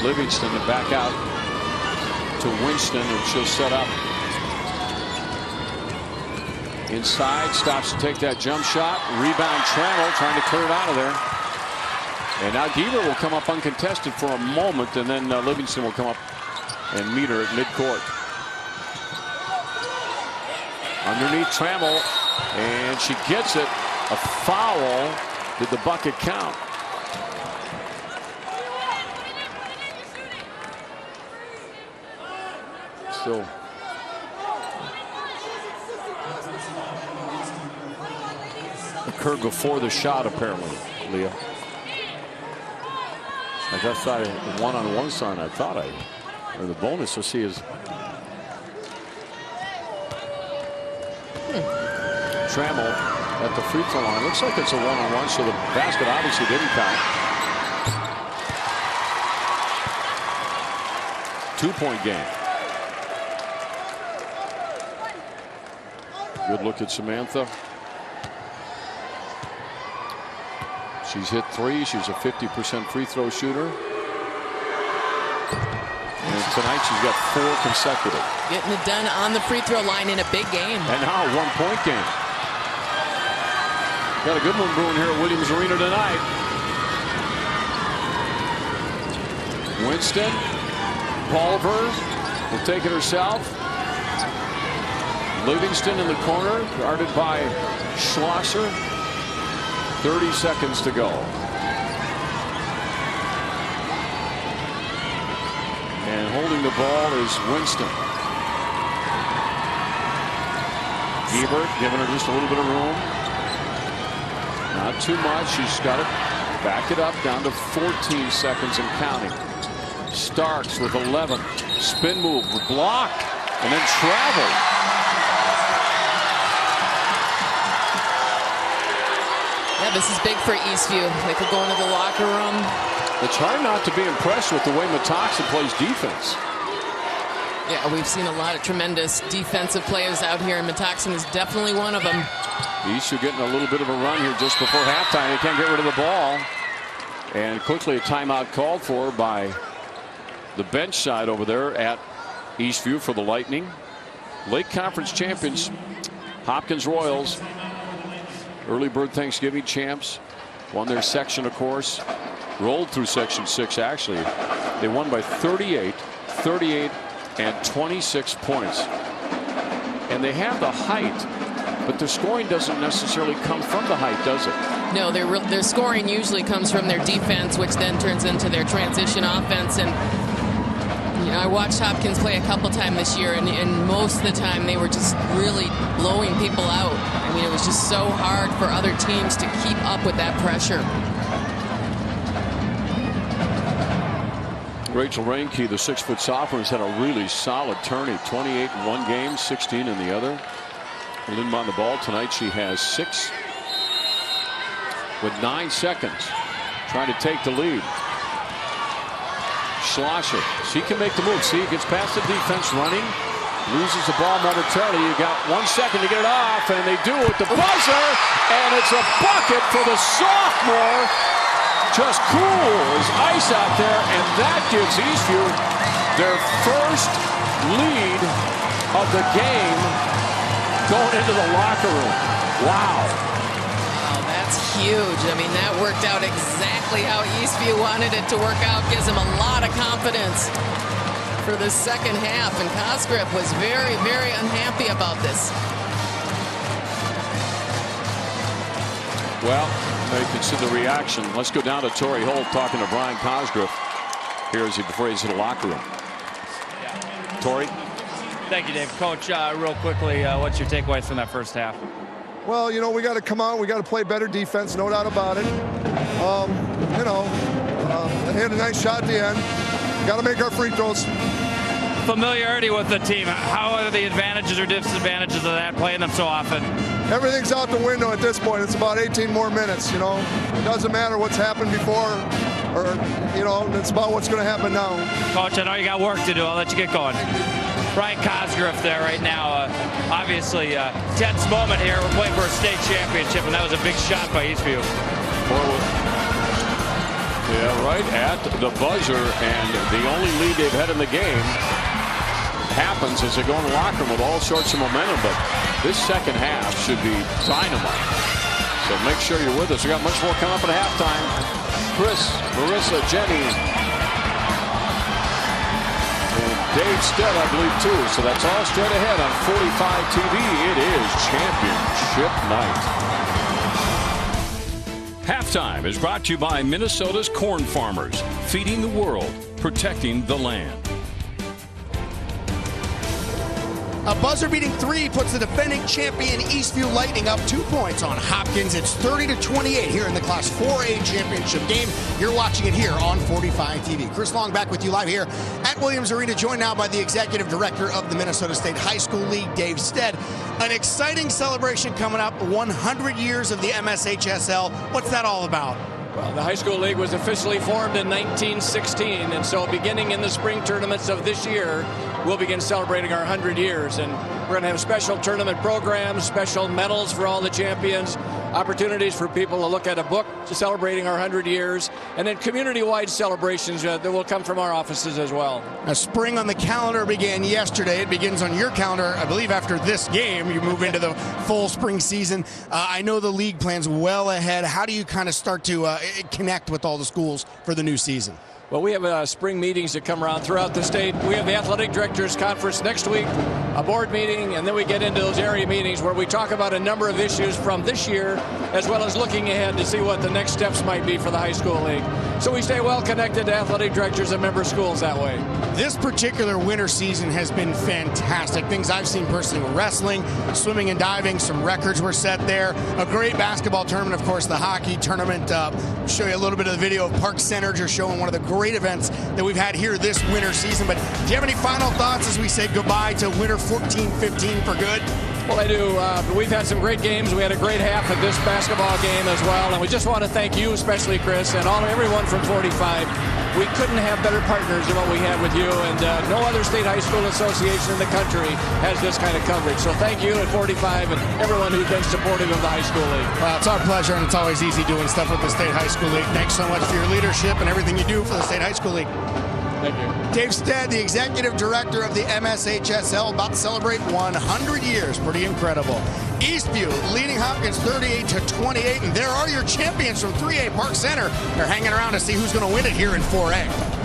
Livingston to back out to Winston, and she'll set up inside, stops to take that jump shot. Rebound Trammell trying to clear it out of there. And now Gieber will come up uncontested for a moment, and then Livingston will come up and meet her at midcourt. Underneath Trammell, and she gets it. A foul. Did the bucket count? Still. Occurred before the shot, apparently, Leah. I just saw one on one side. I thought or the bonus to see is Trammell at the free throw line. Looks like it's a one-on-one, so the basket obviously didn't count. 2-point game. Good look at Samantha. She's hit 3. She's a 50% free throw shooter. And tonight she's got 4 consecutive. Getting it done on the free throw line in a big game. And now a 1-point game. Got a good one brewing here at Williams Arena tonight. Winston. Pulver will take it herself. Livingston in the corner, guarded by Schlosser. 30 seconds to go. And holding the ball is Winston. Gebert giving her just a little bit of room. Not too much. She's got to back it up down to 14 seconds and counting. Starks with 11. Spin move, block, and then travel. Yeah, this is big for Eastview. They could go into the locker room. It's hard not to be impressed with the way Metoxa plays defense. Yeah, we've seen a lot of tremendous defensive players out here, and Metoxa is definitely one of them. Eastview getting a little bit of a run here just before halftime. They can't get rid of the ball. And quickly a timeout called for by the bench side over there at Eastview for the Lightning. Lake Conference champions, Hopkins Royals. Early bird Thanksgiving champs. Won their section, of course. Rolled through section 6, actually. They won by 38, 38, and 26 points. And they have the height, but their scoring doesn't necessarily come from the height, does it? No, their scoring usually comes from their defense, which then turns into their transition offense. And you know, I watched Hopkins play a couple times this year, and most of the time they were just really blowing people out. I mean, it was just so hard for other teams to keep up with that pressure. Rachel Reinke, the 6-foot sophomore, has had a really solid tourney. 28 in one game, 16 in the other. Lindman on the ball tonight. She has 6 with 9 seconds. Trying to take the lead. Schlosser. She can make the move. See, gets past the defense running. Loses the ball momentarily. You got 1 second to get it off, and they do with the buzzer, and it's a bucket for the sophomore. Just cool as ice out there, and that gives Eastview their first lead of the game going into the locker room. Wow. Wow, that's huge. I mean, that worked out exactly how Eastview wanted it to work out. Gives them a lot of confidence for the second half, and Cosgrove was very, very unhappy about this. Well, you can see the reaction. Let's go down to Torrey Holt talking to Brian Cosgrove here before he's in the locker room. Torrey? Thank you, Dave. Coach, real quickly, what's your takeaways from that first half? Well, you know, we got to come out. We got to play better defense, no doubt about it. They had a nice shot at the end. Got to make our free throws. Familiarity with the team. How are the advantages or disadvantages of that, playing them so often? Everything's out the window at this point. It's about 18 more minutes, you know. It doesn't matter what's happened before, or, you know, it's about what's going to happen now. Coach, I know you got work to do. I'll let you get going. Brian Cosgrove there right now. Obviously, tense moment here. We're playing for a state championship, and that was a big shot by Eastview. Yeah, right at the buzzer, and the only lead they've had in the game happens as they go in the locker room with all sorts of momentum, but this second half should be dynamite. So make sure you're with us. We got much more coming up at halftime. Chris, Marissa, Jenny, and Dave Stead, I believe, too. So that's all straight ahead on 45 TV. It is championship night. Halftime is brought to you by Minnesota's corn farmers, feeding the world, protecting the land. A buzzer-beating three puts the defending champion Eastview Lightning up 2 points on Hopkins. It's 30-28 here in the Class 4A championship game. You're watching it here on 45 TV. Chris Long back with you live here at Williams Arena, joined now by the executive director of the Minnesota State High School League, Dave Stead. An exciting celebration coming up, 100 years of the MSHSL. What's that all about? Well, the high school league was officially formed in 1916, and so beginning in the spring tournaments of this year, we'll begin celebrating our 100 years. And we're going to have special tournament programs, special medals for all the champions, opportunities for people to look at a book celebrating our 100 years, and then community-wide celebrations that will come from our offices as well. Now, spring on the calendar began yesterday. It begins on your calendar, I believe, after this game. You move into the full spring season. I know the league plans well ahead. How do you kind of start to connect with all the schools for the new season? Well, we have spring meetings that come around throughout the state. We have the Athletic Directors Conference next week, a board meeting, and then we get into those area meetings where we talk about a number of issues from this year, as well as looking ahead to see what the next steps might be for the high school league. So we stay well connected to athletic directors and member schools that way. This particular winter season has been fantastic. Things I've seen personally were wrestling, swimming and diving. Some records were set there. A great basketball tournament, of course, the hockey tournament. Show you a little bit of the video of Park Center just showing one of the great events that we've had here this winter season. But do you have any final thoughts as we say goodbye to winter 14-15 for good? Well, I do. We've had some great games. We had a great half of this basketball game as well. And we just want to thank you, especially Chris, and everyone from 45. We couldn't have better partners than what we have with you. And no other state high school association in the country has this kind of coverage. So thank you at 45 and everyone who's been supportive of the high school league. Well, it's our pleasure, and it's always easy doing stuff with the State High School League. Thanks so much for your leadership and everything you do for the State High School League. Thank you. Dave Stead, the executive director of the MSHSL, about to celebrate 100 years. Pretty incredible. Eastview leading Hopkins 38-28, and there are your champions from 3A Park Center. They're hanging around to see who's going to win it here in 4A.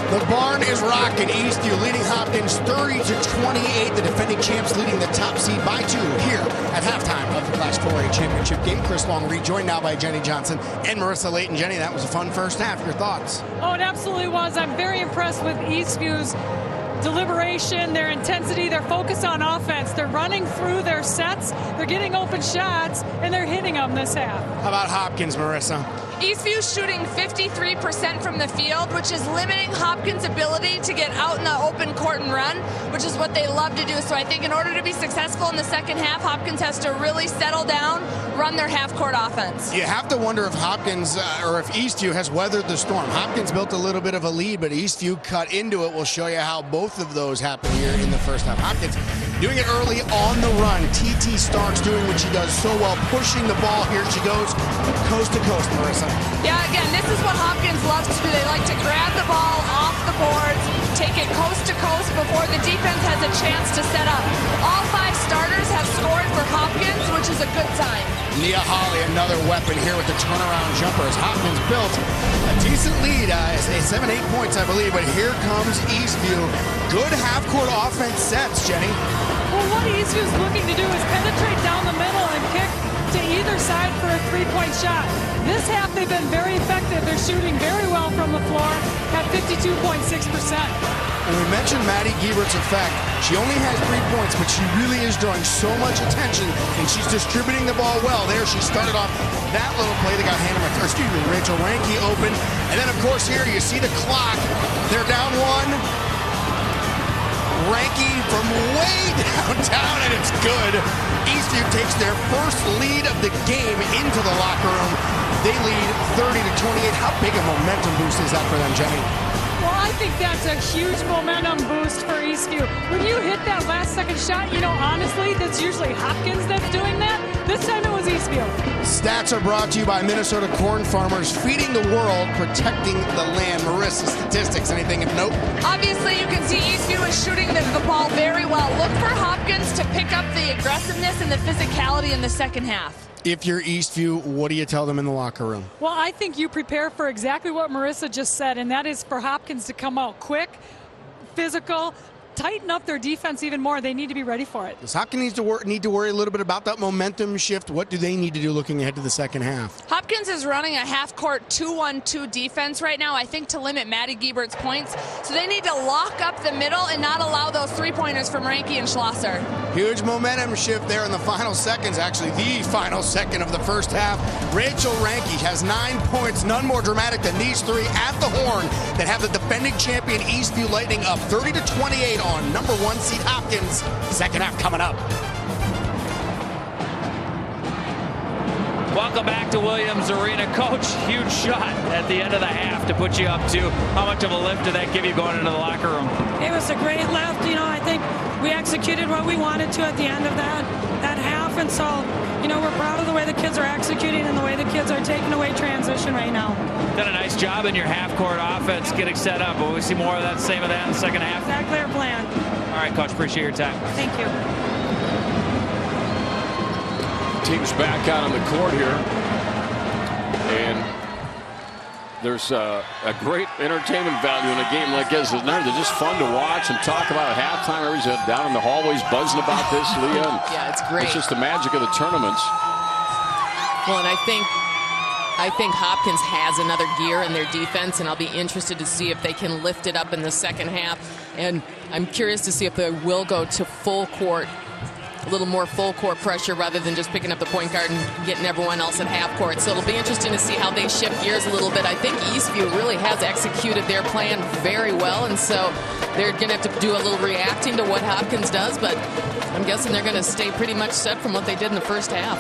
The barn is rocking. Eastview leading Hopkins 30-28. The defending champs leading the top seed by 2 here at halftime of the Class 4A championship game. Chris Long rejoined now by Jenny Johnson and Marissa Layton. Jenny, that was a fun first half. Your thoughts? Oh, it absolutely was. I'm very impressed with Eastview's deliberation, their intensity, their focus on offense. They're running through their sets, they're getting open shots, and they're hitting them this half. How about Hopkins, Marissa? Eastview shooting 53% from the field, which is limiting Hopkins' ability to get out in the open court and run, which is what they love to do. So I think in order to be successful in the second half, Hopkins has to really settle down, run their half-court offense. You have to wonder if Hopkins, or if Eastview has weathered the storm. Hopkins built a little bit of a lead, but Eastview cut into it. We'll show you how both of those happen here in the first half. Hopkins doing it early on the run. TT Starks doing what she does so well, pushing the ball. Here she goes, coast to coast, Marissa. Yeah, again, this is what Hopkins loves to do. They like to grab the ball off the boards, take it coast to coast before the defense has a chance to set up. All 5 starters have scored for Hopkins, which is a good sign. Nia Hollie, another weapon here with the turnaround jumper as Hopkins built a decent lead, 7-8 points, I believe, but here comes Eastview. Good half-court offense sets, Jenny. Well, what Eastview is looking to do is penetrate down the middle and kick to either side for a 3-point shot. This half, they've been very effective. They're shooting very well from the floor at 52.6%. And we mentioned Maddie Giebert's effect. She only has 3 points, but she really is drawing so much attention, and she's distributing the ball well. There, she started off that little play that got Rachel Ranke open. And then, of course, here you see the clock. They're down 1. Ranke from way downtown, and it's good. Eastview takes their first lead of the game into the locker room. They lead 30-28. How big a momentum boost is that for them, Jenny? Well, I think that's a huge momentum boost for Eastview. When you hit that last-second shot, you know, honestly, that's usually Hopkins that's doing that. This time it was Eastview. Stats are brought to you by Minnesota corn farmers, feeding the world, protecting the land. Marissa, statistics, anything of note? Obviously, you can see Eastview is shooting the ball very well. Look for Hopkins to pick up the aggressiveness and the physicality in the second half. If you're Eastview, what do you tell them in the locker room? Well, I think you prepare for exactly what Marissa just said, and that is for Hopkins to come out quick, physical, tighten up their defense even more. They need to be ready for it. Does Hopkins need to worry a little bit about that momentum shift? What do they need to do looking ahead to the second half? Hopkins is running a half-court 2-1-2 defense right now, I think, to limit Maddie Giebert's points. So they need to lock up the middle and not allow those three-pointers from Ranke and Schlosser. Huge momentum shift there in the final seconds, actually the final second of the first half. Rachel Ranke has 9 points, none more dramatic than these three at the horn that have the defending champion Eastview Lightning up 30-28 on number 1 seed Hopkins. Second half coming up. Welcome back to Williams Arena. Coach, huge shot at the end of the half to put you up to. How much of a lift did that give you going into the locker room? It was a great lift. You know, I think we executed what we wanted to at the end of that half. And so, you know, we're proud of the way the kids are executing and the way the kids are taking away transition right now. Done a nice job in your half-court offense getting set up. Will we see more of that, same of that in the second half? Exactly our plan. All right, Coach, appreciate your time. Thank you. Team's back out on the court here, and there's a great entertainment value in a game like this. They're just fun to watch and talk about at halftime. Everybody's down in the hallways buzzing about this, Leah. Yeah, it's great. It's just the magic of the tournaments. Well, and I think Hopkins has another gear in their defense, and I'll be interested to see if they can lift it up in the second half. And I'm curious to see if they will go to full court, a little more full court pressure rather than just picking up the point guard and getting everyone else at half court. So it'll be interesting to see how they shift gears a little bit. I think Eastview really has executed their plan very well, and so they're going to have to do a little reacting to what Hopkins does, but I'm guessing they're going to stay pretty much set from what they did in the first half.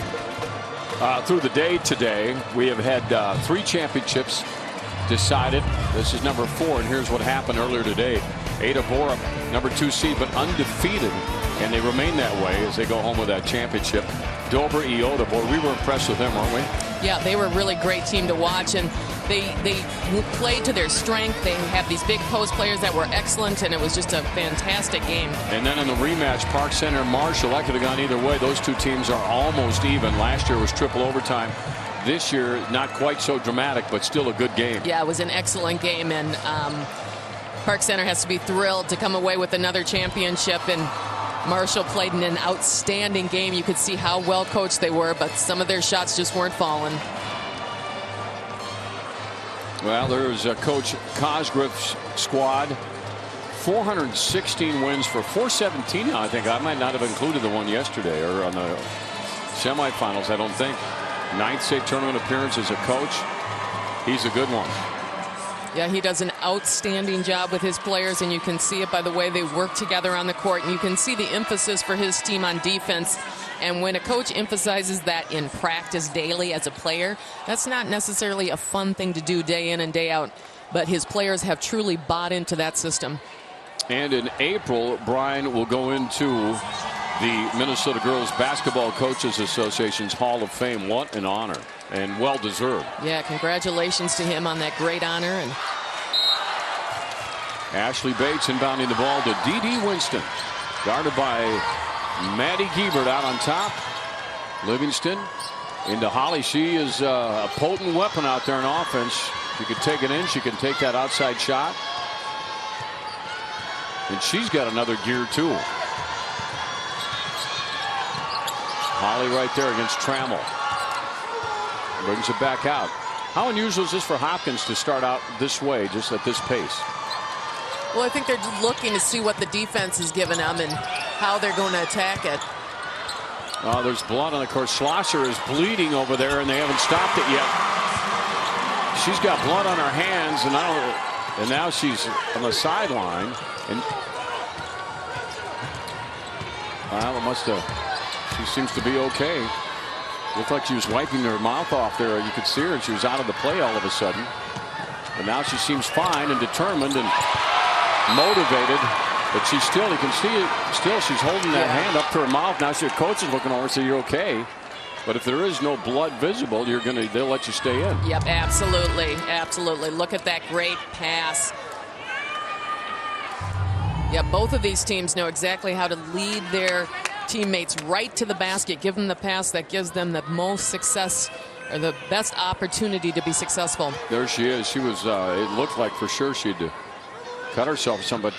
Through the day today, we have had 3 championships decided. This is number 4, and here's what happened earlier today. Ada Borup, number 2 seed, but undefeated, and they remain that way as they go home with that championship. Dover Iota, boy, we were impressed with them, weren't we? Yeah, they were a really great team to watch, and they played to their strength. They have these big post players that were excellent, and it was just a fantastic game. And then in the rematch, Park Center and Marshall, that could have gone either way. Those 2 teams are almost even. Last year was triple overtime. This year, not quite so dramatic, but still a good game. Yeah, it was an excellent game, and Park Center has to be thrilled to come away with another championship, and Marshall played in an outstanding game. You could see how well coached they were, but some of their shots just weren't falling. Well, there's Coach Cosgriff's squad. 416 wins for 417 now, I think. I might not have included the one yesterday or on the semifinals, I don't think. 9th state tournament appearance as a coach. He's a good one. Yeah, he does an outstanding job with his players, and you can see it by the way they work together on the court. And you can see the emphasis for his team on defense. And when a coach emphasizes that in practice daily as a player, that's not necessarily a fun thing to do day in and day out. But his players have truly bought into that system. And in April, Brian will go into the Minnesota Girls Basketball Coaches Association's Hall of Fame. What an honor, and well deserved. Yeah, congratulations to him on that great honor. And Ashley Bates inbounding the ball to D.D. Winston, guarded by Maddie Giebert out on top. Livingston into Hollie. She is a potent weapon out there in offense. She can take it in. She can take that outside shot. And she's got another gear too. Hollie right there against Trammell. Brings it back out. How unusual is this for Hopkins to start out this way, just at this pace? Well, I think they're looking to see what the defense is giving them and how they're going to attack it. Oh, there's blood, and of course Schlosser is bleeding over there, and they haven't stopped it yet. She's got blood on her hands, and now she's on the sideline. And well, it must have. She seems to be okay. Looked like she was wiping her mouth off there. You could see her, and she was out of the play all of a sudden. But now she seems fine and determined and motivated. But she's still, you can see it, still she's holding that hand up to her mouth. Now her coach is looking over and saying, "You're okay." But if there is no blood visible, they'll let you stay in. Yep, absolutely. Absolutely. Look at that great pass. Yeah, both of these teams know exactly how to lead their teammates right to the basket, give them the pass that gives them the most success or the best opportunity to be successful. There she is. She was, it looked like for sure she'd cut herself some, but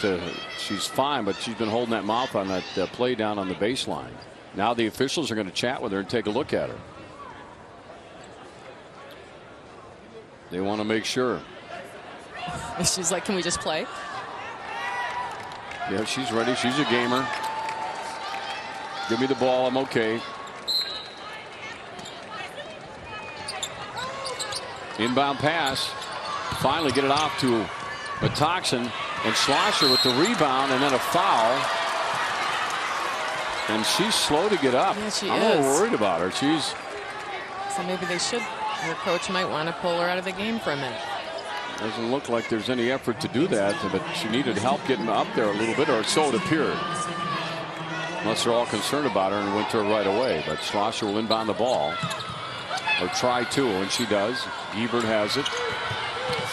she's fine, but she's been holding that mouth on that play down on the baseline. Now the officials are going to chat with her and take a look at her. They want to make sure. She's like, "Can we just play?" Yeah, she's ready. She's a gamer. Give me the ball. I'm okay. Inbound pass. Finally get it off to Metoxen, and Schlosser with the rebound and then a foul. And she's slow to get up. Yeah, she I'm is. a little worried about her. So maybe they should. Her coach might want to pull her out of the game for a minute. Doesn't look like there's any effort to do that, but she needed help getting up there a little bit, or so it appeared. Unless they're all concerned about her and went to her right away. But Schlosser will inbound the ball, or try to, and she does. Gebert has it.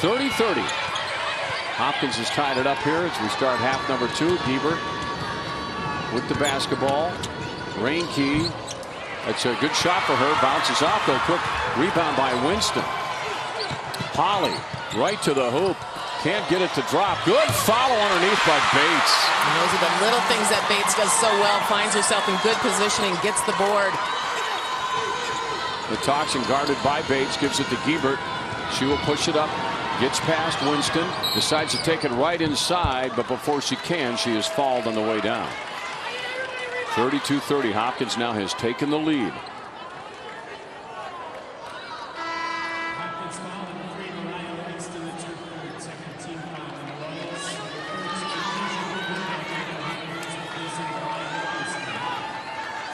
30-30. Hopkins has tied it up here as we start half number 2. Gebert with the basketball. Reinke. That's a good shot for her. Bounces off though. Quick rebound by Winston. Hollie right to the hoop. Can't get it to drop. Good follow underneath by Bates. And those are the little things that Bates does so well. Finds herself in good positioning. Gets the board. Metoxen guarded by Bates. Gives it to Gebert. She will push it up. Gets past Winston. Decides to take it right inside. But before she can, she is fouled on the way down. 32-30. Hopkins now has taken the lead.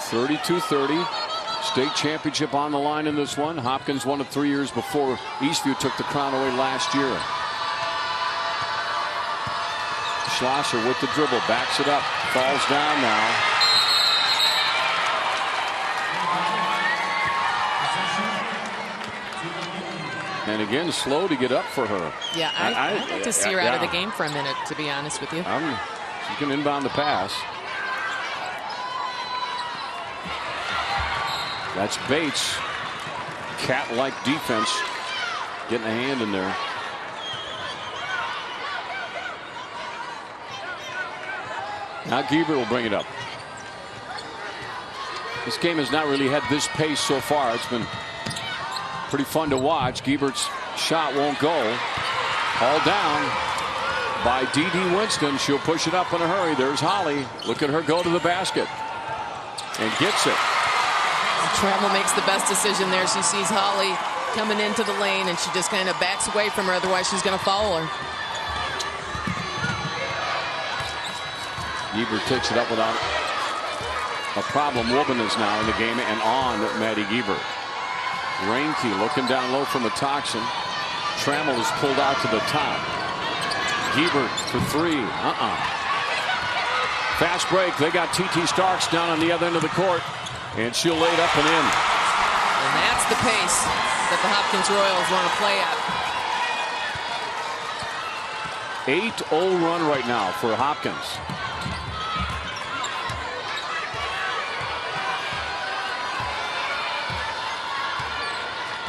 .30. State championship on the line in this one. Hopkins won it 3 years before Eastview took the crown away last year. Schlosser with the dribble, backs it up, falls down now. And again, slow to get up for her. Yeah, I'd like to see her out of the game for a minute, to be honest with you. She can inbound the pass. That's Bates. Cat-like defense. Getting a hand in there. Now Gebert will bring it up. This game has not really had this pace so far. It's been pretty fun to watch. Gebert's shot won't go. All down by D.D. Winston. She'll push it up in a hurry. There's Hollie. Look at her go to the basket. And gets it. Trammell makes the best decision there. She sees Hollie coming into the lane, and she just kind of backs away from her. Otherwise, she's going to foul her. Gebert takes it up without a problem. Woban is now in the game and on Maddie Gebert. Reinke looking down low from Metoxen. Trammell is pulled out to the top. Gebert for three. Fast break. They got T.T. Starks down on the other end of the court. And she'll lay it up and in. And that's the pace that the Hopkins Royals want to play at. 8-0 run right now for Hopkins.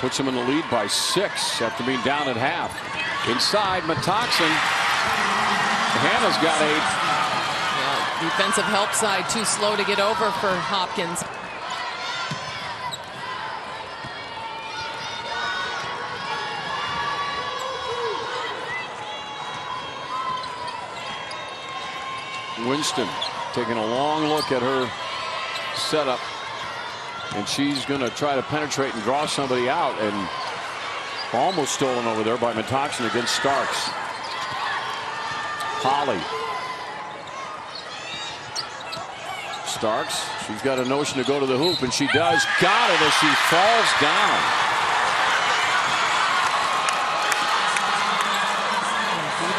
Puts them in the lead by 6 after being down at half. Inside, Metoxen. Hannah's got 8. Yeah, defensive help side too slow to get over for Hopkins. Winston taking a long look at her setup, and she's going to try to penetrate and draw somebody out, and almost stolen over there by Metoxen against Starks. Hollie. Starks, she's got a notion to go to the hoop, and she does. Got it as she falls down.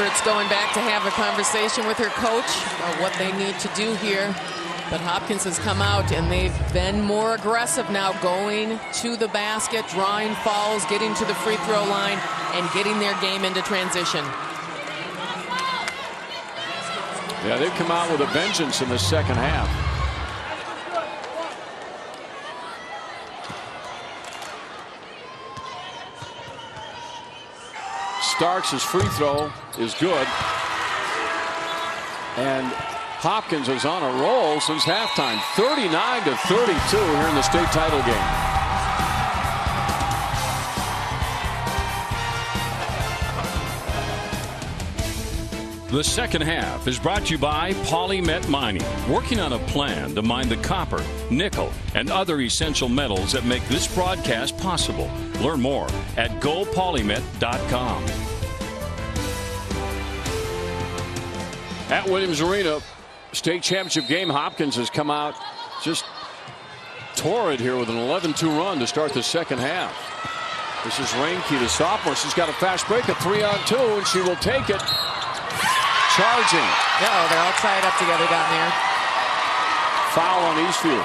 Giebert's going back to have a conversation with her coach about what they need to do here. But Hopkins has come out, and they've been more aggressive now, going to the basket, drawing fouls, getting to the free throw line, and getting their game into transition. Yeah, they've come out with a vengeance in the second half. Starks' free throw is good. And Hopkins is on a roll since halftime. 39-32 here in the state title game. The second half is brought to you by Polymet Mining, working on a plan to mine the copper, nickel, and other essential metals that make this broadcast possible. Learn more at gopolymet.com. At Williams Arena, state championship game, Hopkins has come out just torrid here with an 11-2 run to start the second half. This is Reinke, the sophomore. She's got a fast break, a 3-on-2, and she will take it. Charging. Oh, they're all tied up together down there. Foul on Eastview.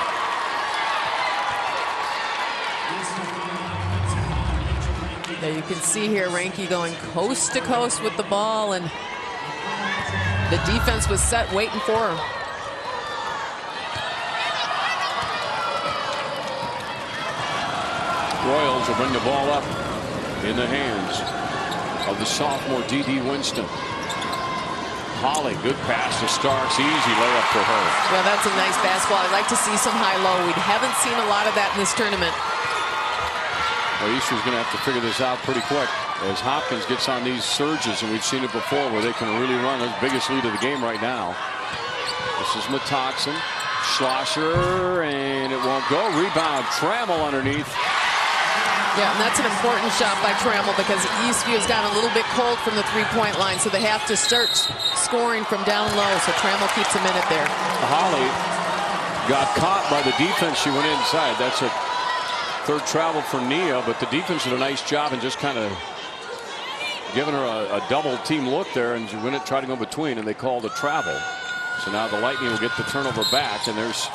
Yeah, you can see here Reinke going coast to coast with the ball, and the defense was set waiting for her. Royals will bring the ball up in the hands of the sophomore D.D. Winston. Hollie, good pass to Starks. Easy layup for her. Well, that's a nice basketball. I'd like to see some high-low. We haven't seen a lot of that in this tournament. Well, Easter's going to have to figure this out pretty quick as Hopkins gets on these surges, and we've seen it before where they can really run the biggest lead of the game right now. This is Matoxen. Schlosser, and it won't go. Rebound. Trammell underneath. Yeah, and that's an important shot by Trammell because Eastview has gotten a little bit cold from the three-point line, so they have to start scoring from down low, so Trammell keeps a minute there. Hollie got caught by the defense. She went inside. That's a third travel for Nia, but the defense did a nice job and just kind of giving her a double team look there, and she went and tried to go between, and they called a travel. So now the Lightning will get the turnover back, and there's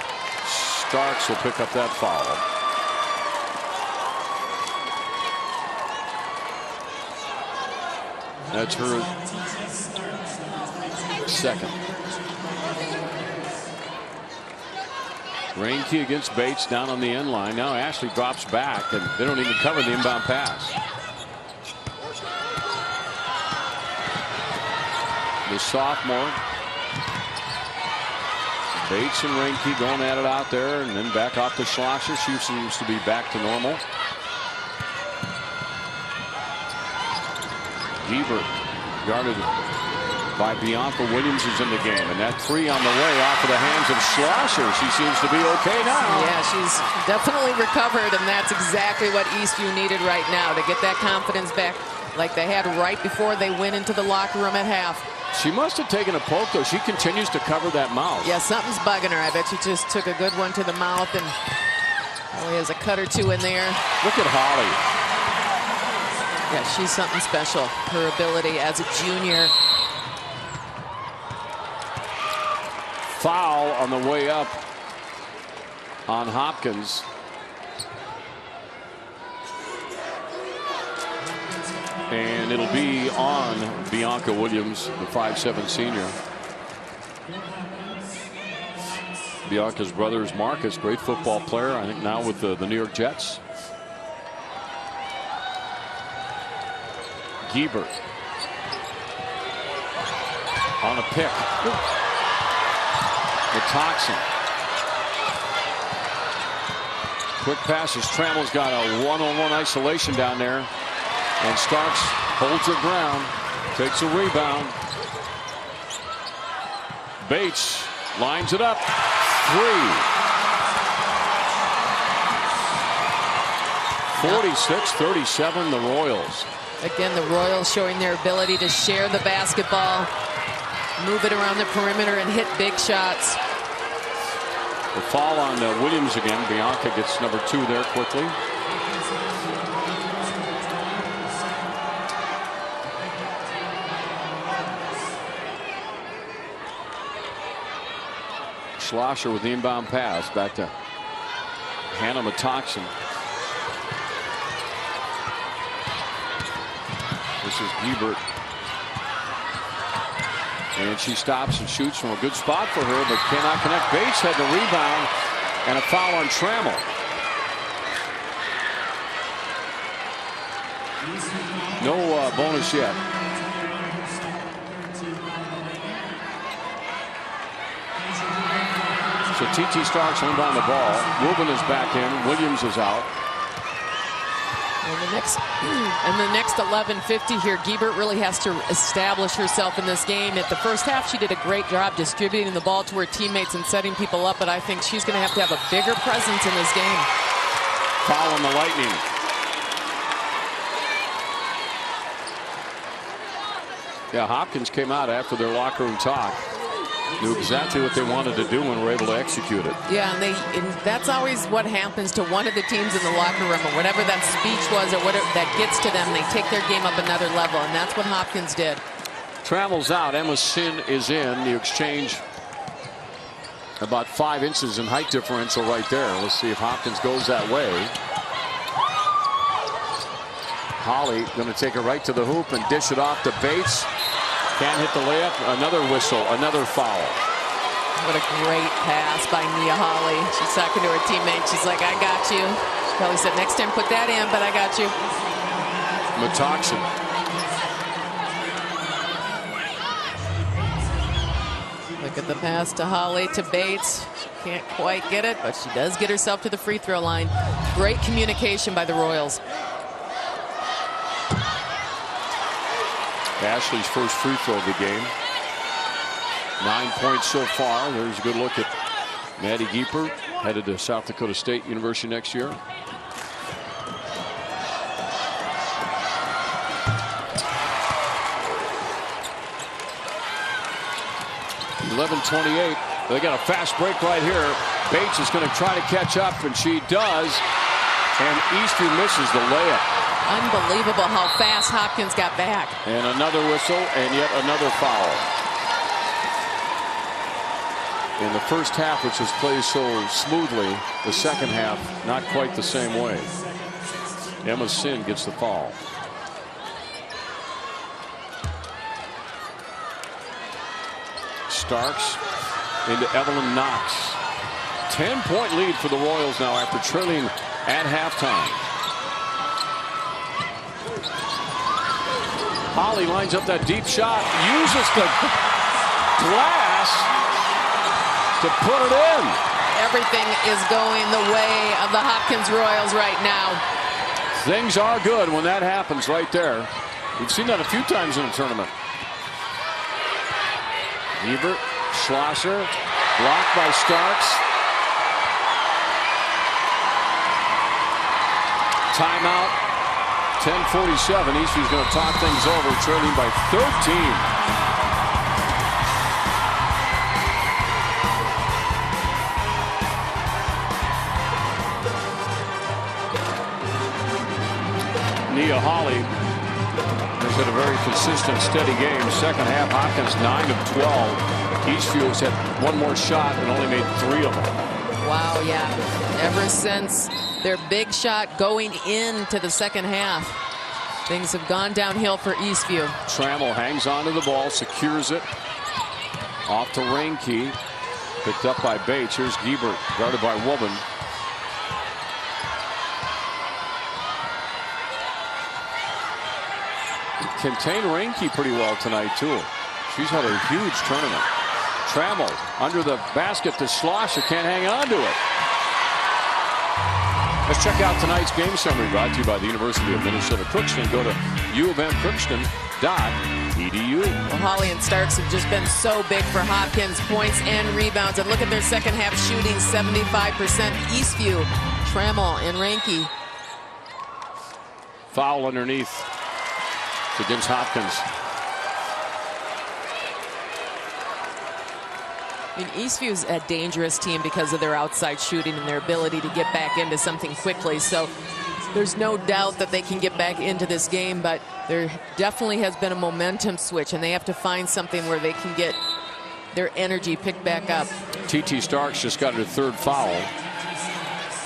Starks will pick up that foul. That's her second. Reinke against Bates down on the end line. Now Ashley drops back, and they don't even cover the inbound pass. The sophomore. Bates and Reinke going at it out there, and then back off to Schlosser. She seems to be back to normal. Giebert guarded by Bianca Williams is in the game, and that three on the way off of the hands of Schlosser. She seems to be okay now. Yeah, she's definitely recovered, and that's exactly what Eastview needed right now to get that confidence back like they had right before they went into the locker room at half. She must have taken a poke, though. She continues to cover that mouth. Yeah, something's bugging her. I bet she just took a good one to the mouth, and probably has a cut or two in there. Look at Hollie. Yeah, she's something special. Her ability as a junior. Foul on the way up on Hopkins. And it'll be on Bianca Williams, the 5'7" senior. Bianca's brother is Marcus, great football player, I think now with the New York Jets. Giebert on a pick. Matoxen. Quick passes. Trammell's got a one-on-one isolation down there. And Starks holds her ground. Takes a rebound. Bates lines it up. 46-37 the Royals. Again, the Royals showing their ability to share the basketball, move it around the perimeter, and hit big shots. The foul on Williams again. Bianca gets number 2 there quickly. Schlosser with the inbound pass back to Hannah Matoxen. This is Giebert. And she stops and shoots from a good spot for her, but cannot connect. Bates had the rebound and a foul on Trammell. No bonus yet. So T.T. Starks will inbound the ball. Rubin is back in. Williams is out. And the next 11:50 here, Giebert really has to establish herself in this game. At the first half, she did a great job distributing the ball to her teammates and setting people up, but I think she's going to have a bigger presence in this game. Foul on the Lightning. Yeah, Hopkins came out after their locker room talk. Knew exactly what they wanted to do and were able to execute it. Yeah, and that's always what happens to one of the teams in the locker room, or whatever that speech was, or whatever that gets to them. They take their game up another level, and that's what Hopkins did. Travels out. Emma Sin is in. The exchange about 5 inches in height differential right there. Let's see if Hopkins goes that way. Hollie going to take it right to the hoop and dish it off to Bates. Can't hit the layup. Another whistle. Another foul. What a great pass by Nia Hollie. She's talking to her teammate. She's like, I got you. She probably said, next time put that in, but I got you. Matoxen. Look at the pass to Hollie to Bates. She can't quite get it, but she does get herself to the free throw line. Great communication by the Royals. Ashley's first free throw of the game. 9 points so far. There's a good look at Maddie Giebert, headed to South Dakota State University next year. .28. They got a fast break right here. Bates is going to try to catch up, and she does. And Eastview misses the layup. Unbelievable how fast Hopkins got back. And another whistle, and yet another foul. In the first half, which was played so smoothly, the second half, not quite the same way. Emma Sin gets the foul. Starks into Evelyn Knox. 10-point lead for the Royals now after trailing at halftime. Hollie lines up that deep shot, uses the glass to put it in. Everything is going the way of the Hopkins Royals right now. Things are good when that happens right there. We've seen that a few times in the tournament. Giebert, Schlosser, blocked by Starks. Timeout. 10:47. Eastview's going to talk things over, trailing by 13. Nia Hollie has had a very consistent, steady game. Second half, Hopkins 9 of 12. Eastview has had one more shot and only made 3 of them. Wow, yeah. Ever since their big shot going into the second half, things have gone downhill for Eastview. Trammell hangs onto the ball, secures it. Off to Reinke. Picked up by Bates. Here's Giebert, guarded by Woman. Contained Reinke pretty well tonight, too. She's had a huge tournament. Trammell under the basket to Schlosser, can't hang on to it. Let's check out tonight's game summary, brought to you by the University of Minnesota Crookston. Go to uofmcrookston.edu. Well, Hollie and Starks have just been so big for Hopkins, points and rebounds. And look at their second half shooting, 75%. Eastview, Trammell, and Reinke. Foul underneath. It's against Hopkins. I mean, Eastview's a dangerous team because of their outside shooting and their ability to get back into something quickly. So there's no doubt that they can get back into this game, but there definitely has been a momentum switch, and they have to find something where they can get their energy pick back up. T.T. Starks just got her third foul.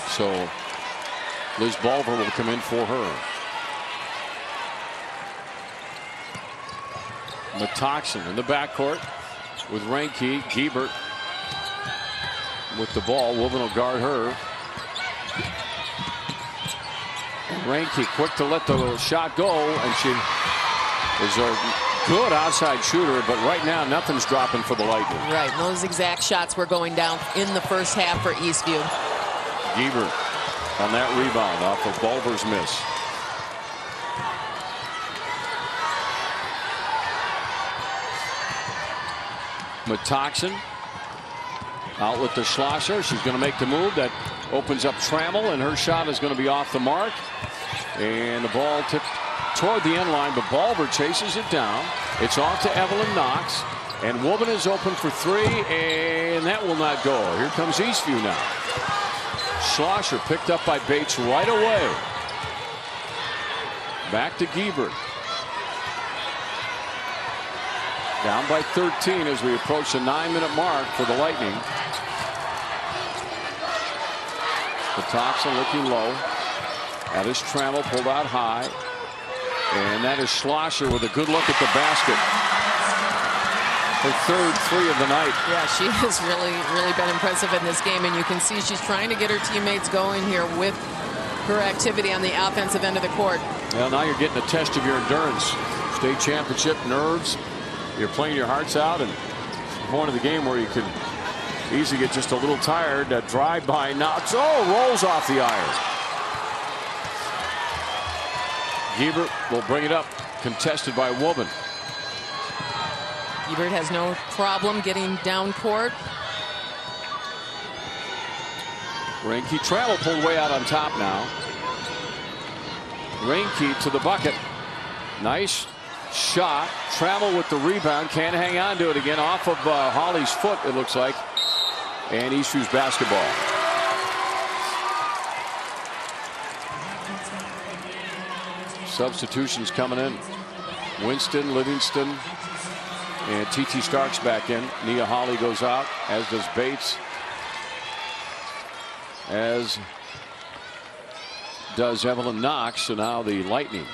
So Liz Bulver will come in for her. Metoxen in the backcourt with Reinke. Giebert with the ball. Woven will guard her. Reinke quick to let the shot go, and she is a good outside shooter, but right now nothing's dropping for the Lightning. Right, those exact shots were going down in the first half for Eastview. Giebert on that rebound off of Bulver's miss. Metoxen outlet to Schlosser. She's going to make the move that opens up Trammell, and her shot is going to be off the mark. And the ball tipped toward the end line, but Bulver chases it down. It's off to Evelyn Knox, and Woban is open for three, and that will not go. Here comes Eastview now. Schlosser picked up by Bates right away. Back to Giebert. Down by 13 as we approach the 9-minute mark for the Lightning. Metoxen looking low. That is Trammell pulled out high. And that is Schlosser with a good look at the basket. Her third three of the night. Yeah, she has really been impressive in this game, and you can see she's trying to get her teammates going here with her activity on the offensive end of the court. Well, now you're getting a test of your endurance. State championship, nerves. You're playing your hearts out, and the point of the game where you can easily get just a little tired. That drive by Knox. Oh, rolls off the iron. Giebert will bring it up, contested by Woban. Giebert has no problem getting down court. Reinke. Trammell pulled way out on top now. Reinke to the bucket. Nice shot. Trammell with the rebound. Can't hang on to it again. Off of Hollie's foot, it looks like. And Eastview's basketball. Substitutions coming in. Winston, Livingston, and T.T. Starks back in. Nia Hollie goes out, as does Bates. As does Evelyn Knox. So now the Lightning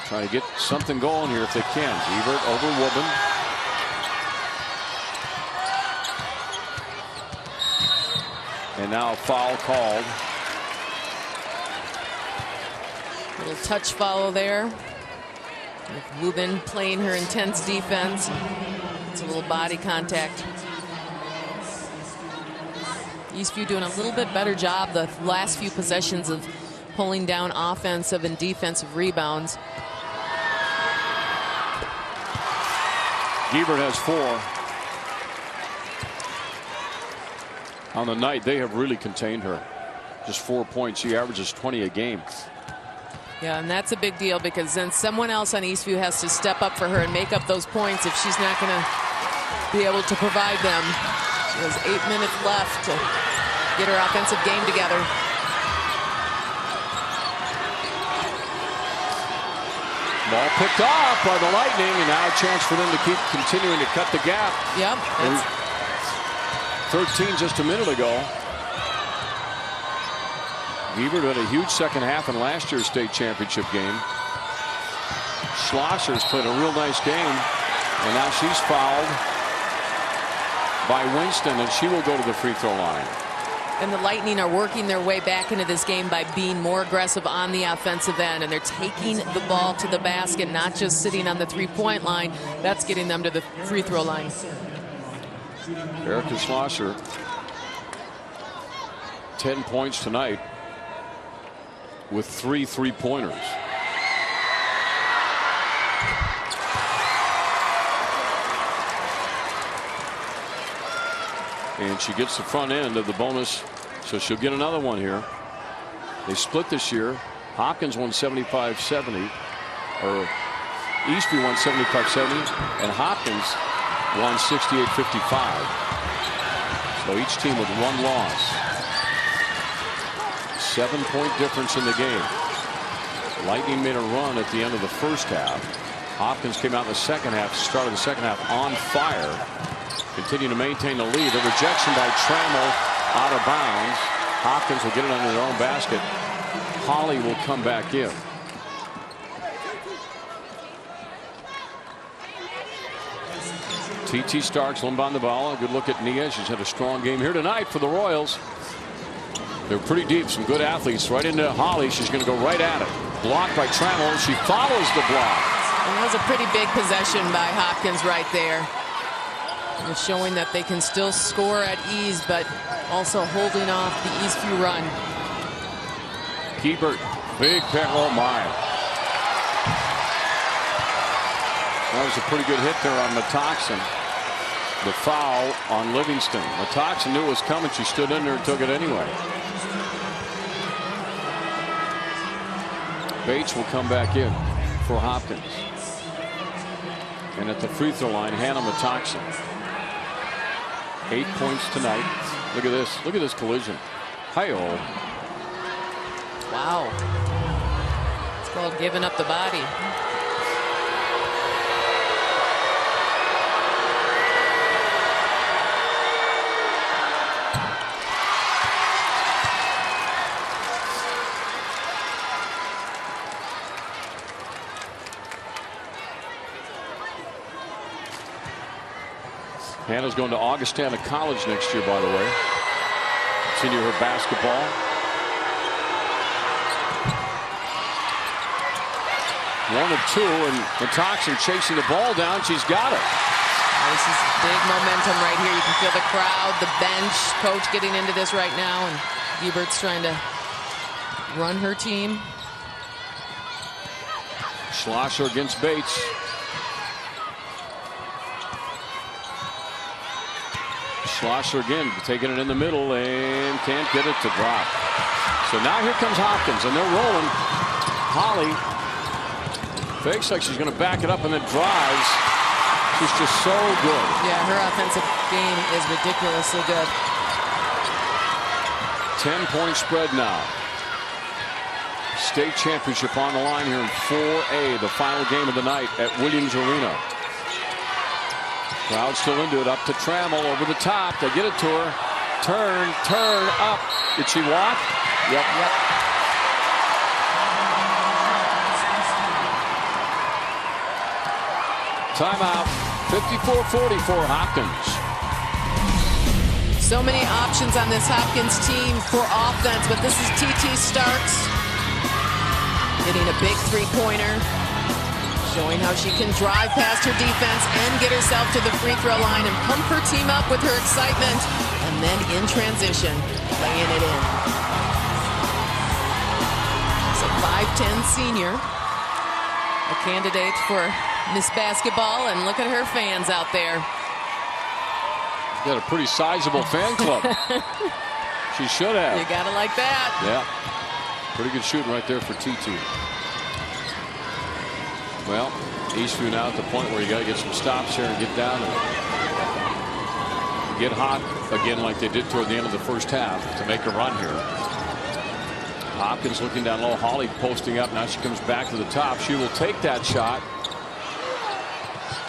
trying to get something going here if they can. Giebert over Woban. And now a foul called. Little touch follow there. Woban playing her intense defense. It's a little body contact. Eastview doing a little bit better job the last few possessions of pulling down offensive and defensive rebounds. Giebert has 4. On the night, they have really contained her. Just 4 points. She averages 20 a game. Yeah, and that's a big deal because then someone else on Eastview has to step up for her and make up those points if she's not going to be able to provide them. She has 8 minutes left to get her offensive game together. Ball picked off by the Lightning, and now a chance for them to keep continuing to cut the gap. Yep. 13 just a minute ago. Giebert had a huge second half in last year's state championship game. Schlosser's played a real nice game, and now she's fouled by Winston, and she will go to the free throw line. And the Lightning are working their way back into this game by being more aggressive on the offensive end, and they're taking the ball to the basket, not just sitting on the three-point line. That's getting them to the free throw line. Erica Schlosser, 10 points tonight with 3 3-pointers. And she gets the front end of the bonus, so she'll get another one here. They split this year. Hopkins won 75-70, or Eastview won 75-70, and Hopkins won 68-55. So each team with 1 loss. 7-point difference in the game. Lightning made a run at the end of the first half. Hopkins came out in the second half, started the second half on fire. Continue to maintain the lead. The rejection by Trammell out of bounds. Hopkins will get it under their own basket. Hollie will come back in. TT Starks, Limbon the ball. A good look at Nia. She's had a strong game here tonight for the Royals. They're pretty deep. Some good athletes right into Hollie. She's going to go right at it. Blocked by Trammell. She follows the block. And that was a pretty big possession by Hopkins right there. They're showing that they can still score at ease, but also holding off the Eastview run. Gebert, big pick. Oh my. That was a pretty good hit there on Metoxen. The foul on Livingston. Metoxen knew it was coming. She stood in there and took it anyway. Bates will come back in for Hopkins. And at the free throw line, Hannah Metoxen. 8 points tonight. Look at this. Look at this collision. Hi-oh. Wow. It's called giving up the body. Hannah's going to Augustana College next year, by the way. Continue her basketball. One of two, and Metoxen chasing the ball down. She's got it. This is big momentum right here. You can feel the crowd, the bench, coach getting into this right now, and Gebert's trying to run her team. Schlosser against Bates. Schlosser again taking it in the middle and can't get it to drop. So now here comes Hopkins and they're rolling. Hollie fakes like she's going to back it up and then drives. She's just so good. Yeah, her offensive game is ridiculously good. 10-point spread now. State championship on the line here in 4A, the final game of the night at Williams Arena. Crowd still into it. Up to Trammell over the top. They get it to her. Turn up. Did she walk? Yep. Timeout. 54-44 Hopkins. So many options on this Hopkins team for offense, but this is TT Starks hitting a big three-pointer. Showing how she can drive past her defense and get herself to the free throw line and pump her team up with her excitement. And then in transition, laying it in. She's a 5'10" senior. A candidate for Miss Basketball, and look at her fans out there. Got a pretty sizable fan club. She should have. You gotta like that. Yeah. Pretty good shooting right there for TT. Well, Eastview now at the point where you got to get some stops here and get down and get hot again like they did toward the end of the first half to make a run here. Hopkins looking down low. Hollie posting up. Now she comes back to the top. She will take that shot.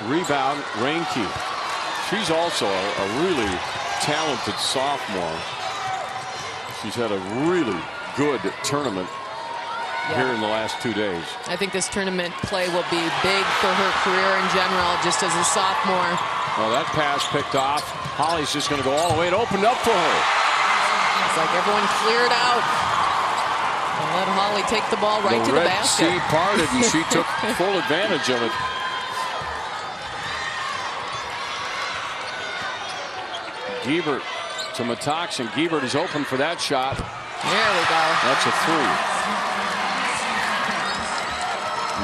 Rebound, Reinke. She's also a really talented sophomore. She's had a really good tournament here in the last 2 days. I think this tournament play will be big for her career in general, just as a sophomore. Well, that pass picked off. Hollie's just going to go all the way. It opened up for her. It's like everyone cleared out and let Hollie take the ball right to the basket. The Red Sea parted, and she took full advantage of it. Gebert to Metoxen. Gebert is open for that shot. There we go. That's a three.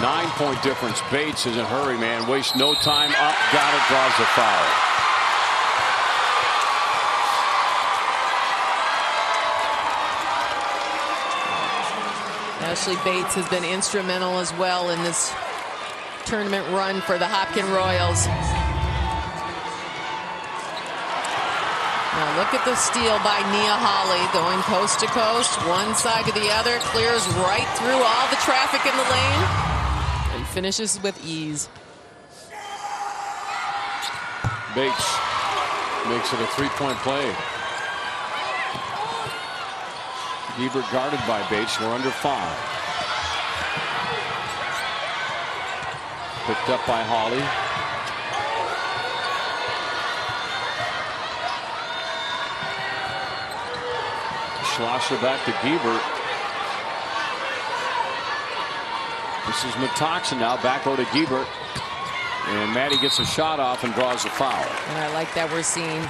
9-point difference. Bates is in a hurry, man. Waste no time. Up, got it, draws the foul. Ashley Bates has been instrumental as well in this tournament run for the Hopkins Royals. Now look at the steal by Nia Hollie, going coast to coast, one side to the other, clears right through all the traffic in the lane, and finishes with ease. Bates makes it a three-point play. Gebert guarded by Bates. We're under 5. Picked up by Hollie. Schlosser back to Gebert. This is Metoxen now. Back over to Gebert. And Maddie gets a shot off and draws a foul. And I like that we're seeing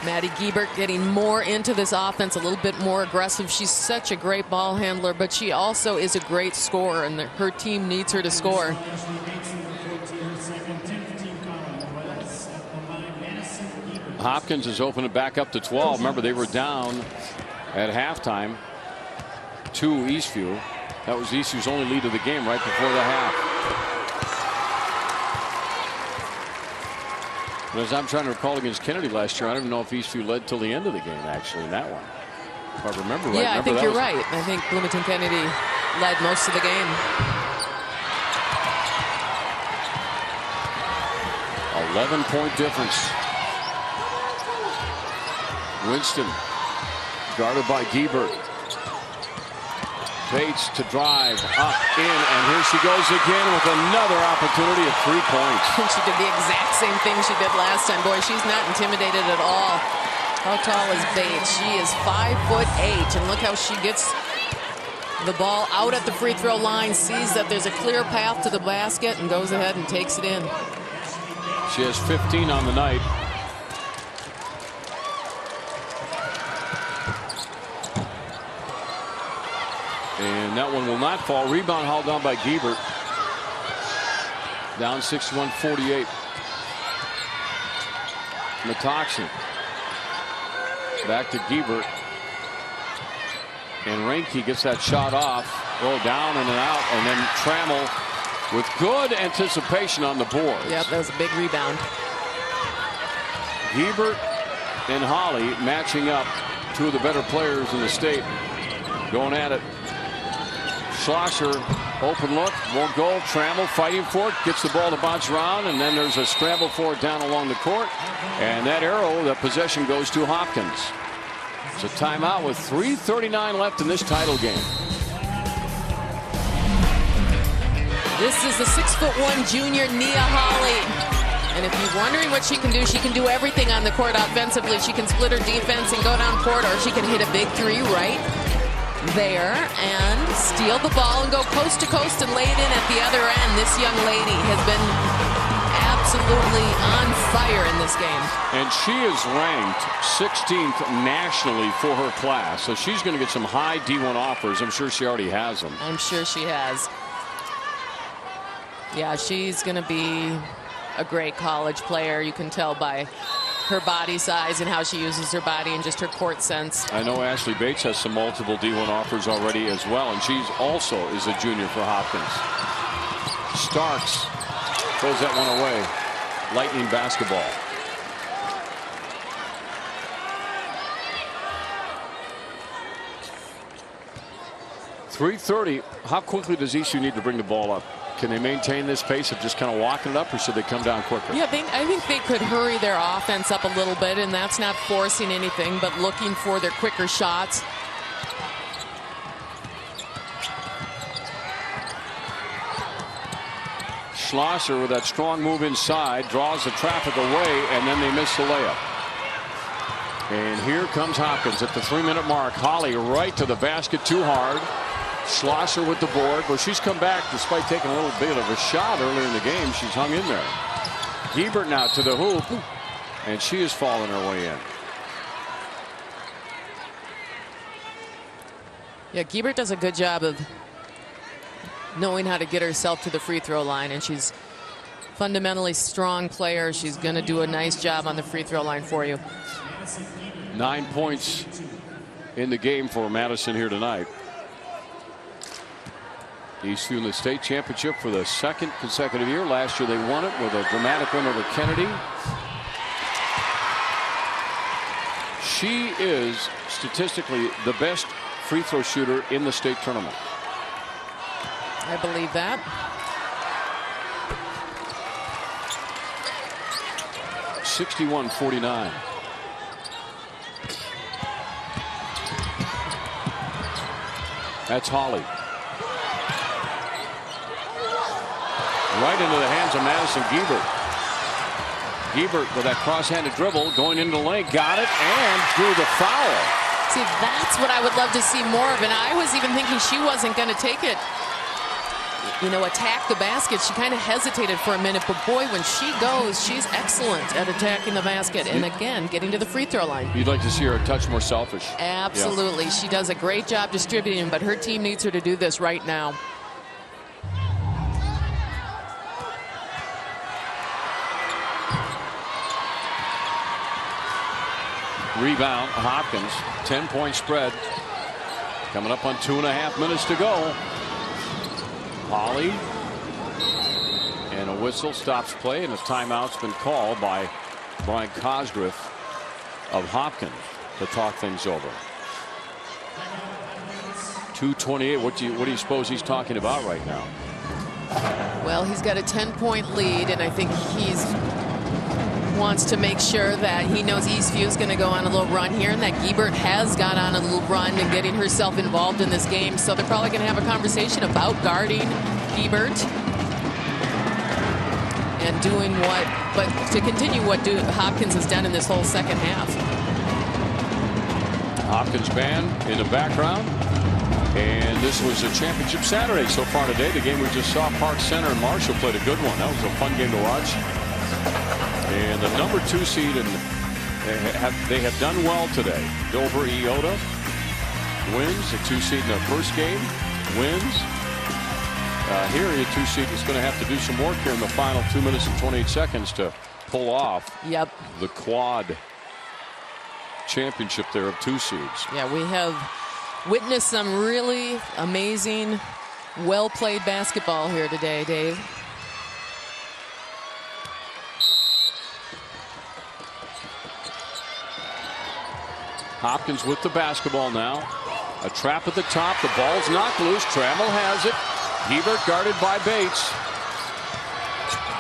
Maddie Gebert getting more into this offense, a little bit more aggressive. She's such a great ball handler, but she also is a great scorer, and her team needs her to score. Hopkins has opened it back up to 12. Remember, they were down at halftime to Eastview. That was Eastview's only lead of the game right before the half. But as I'm trying to recall against Kennedy last year, I don't even know if Eastview led till the end of the game, actually, in that one. If I remember right. Yeah, I think you're right. I think Bloomington Kennedy led most of the game. 11-point difference. Winston guarded by Gebert. Bates to drive up in, and here she goes again with another opportunity at 3 points. She did the exact same thing she did last time. Boy, she's not intimidated at all. How tall is Bates? She is 5'8", and look how she gets the ball out at the free throw line, sees that there's a clear path to the basket, and goes ahead and takes it in. She has 15 on the night. And that one will not fall. Rebound hauled down by Gebert. Down 61-48. Metoxen. Back to Gebert. And Reinke gets that shot off. Oh, down and out. And then Trammell with good anticipation on the board. Yep, that was a big rebound. Gebert and Hollie matching up. Two of the better players in the state. Going at it. Schlosser, open look, won't go. Trammell fighting for it, gets the ball to bounce around, and then there's a scramble for it down along the court. And that arrow, that possession goes to Hopkins. It's a timeout with 3:39 left in this title game. This is the 6'1" junior Nia Hollie. And if you're wondering what she can do everything on the court offensively. She can split her defense and go down court, or she can hit a big three right there and steal the ball and go coast to coast and lay it in at the other end. This young lady has been absolutely on fire in this game. And she is ranked 16th nationally for her class. So she's going to get some high D1 offers. I'm sure she already has them. I'm sure she has. Yeah, she's going to be a great college player. You can tell by her body size and how she uses her body and just her court sense. I know Ashley Bates has some multiple D1 offers already as well, and she's also is a junior for Hopkins. Starks throws that one away. Lightning basketball. .330. How quickly does Eastview need to bring the ball up? Can they maintain this pace of just kind of walking it up, or should they come down quicker? Yeah, I think they could hurry their offense up a little bit, and that's not forcing anything, but looking for their quicker shots. Schlosser with that strong move inside, draws the traffic away, and then they miss the layup. And here comes Hopkins at the 3-minute mark. Hollie right to the basket, too hard. Schlosser with the board, but she's come back despite taking a little bit of a shot earlier in the game. She's hung in there. Gebert now to the hoop, and she is falling her way in. Yeah, Gebert does a good job of knowing how to get herself to the free throw line, and she's fundamentally strong player. She's going to do a nice job on the free throw line for you. 9 points in the game for Madison here tonight. Eastview in the state championship for the second consecutive year. Last year they won it with a dramatic win over Kennedy. She is statistically the best free throw shooter in the state tournament. I believe that. 61-49. That's Hollie. Right into the hands of Madison Giebert. Giebert with that cross-handed dribble going into the lane, got it, and drew the foul. See, that's what I would love to see more of, and I was even thinking she wasn't going to take it, you know, attack the basket. She kind of hesitated for a minute, but boy, when she goes, she's excellent at attacking the basket and, again, getting to the free throw line. You'd like to see her a touch more selfish. Absolutely. Yeah. She does a great job distributing, but her team needs her to do this right now. Rebound, Hopkins, 10-point spread. Coming up on 2.5 minutes to go. Hollie. And a whistle stops play, and a timeout's been called by Brian Cosgriff of Hopkins to talk things over. 2:28. What do you suppose he's talking about right now? Well, he's got a 10-point lead, and I think he's wants to make sure that he knows Eastview is going to go on a little run here, and that Giebert has got on a little run and getting herself involved in this game. So they're probably going to have a conversation about guarding Giebert and doing but to continue what Hopkins has done in this whole second half. Hopkins band in the background. And this was a championship Saturday so far today. The game we just saw, Park Center and Marshall played a good one. That was a fun game to watch. And the number 2 seed, and they have done well today. Dover Iota wins, the 2 seed in the first game wins. Here, the 2 seed is going to have to do some work here in the final 2 minutes and 28 seconds to pull off the quad championship there of 2 seeds. Yeah, we have witnessed some really amazing, well-played basketball here today, Dave. Hopkins with the basketball now. A trap at the top. The ball's knocked loose. Trammell has it. Giebert guarded by Bates.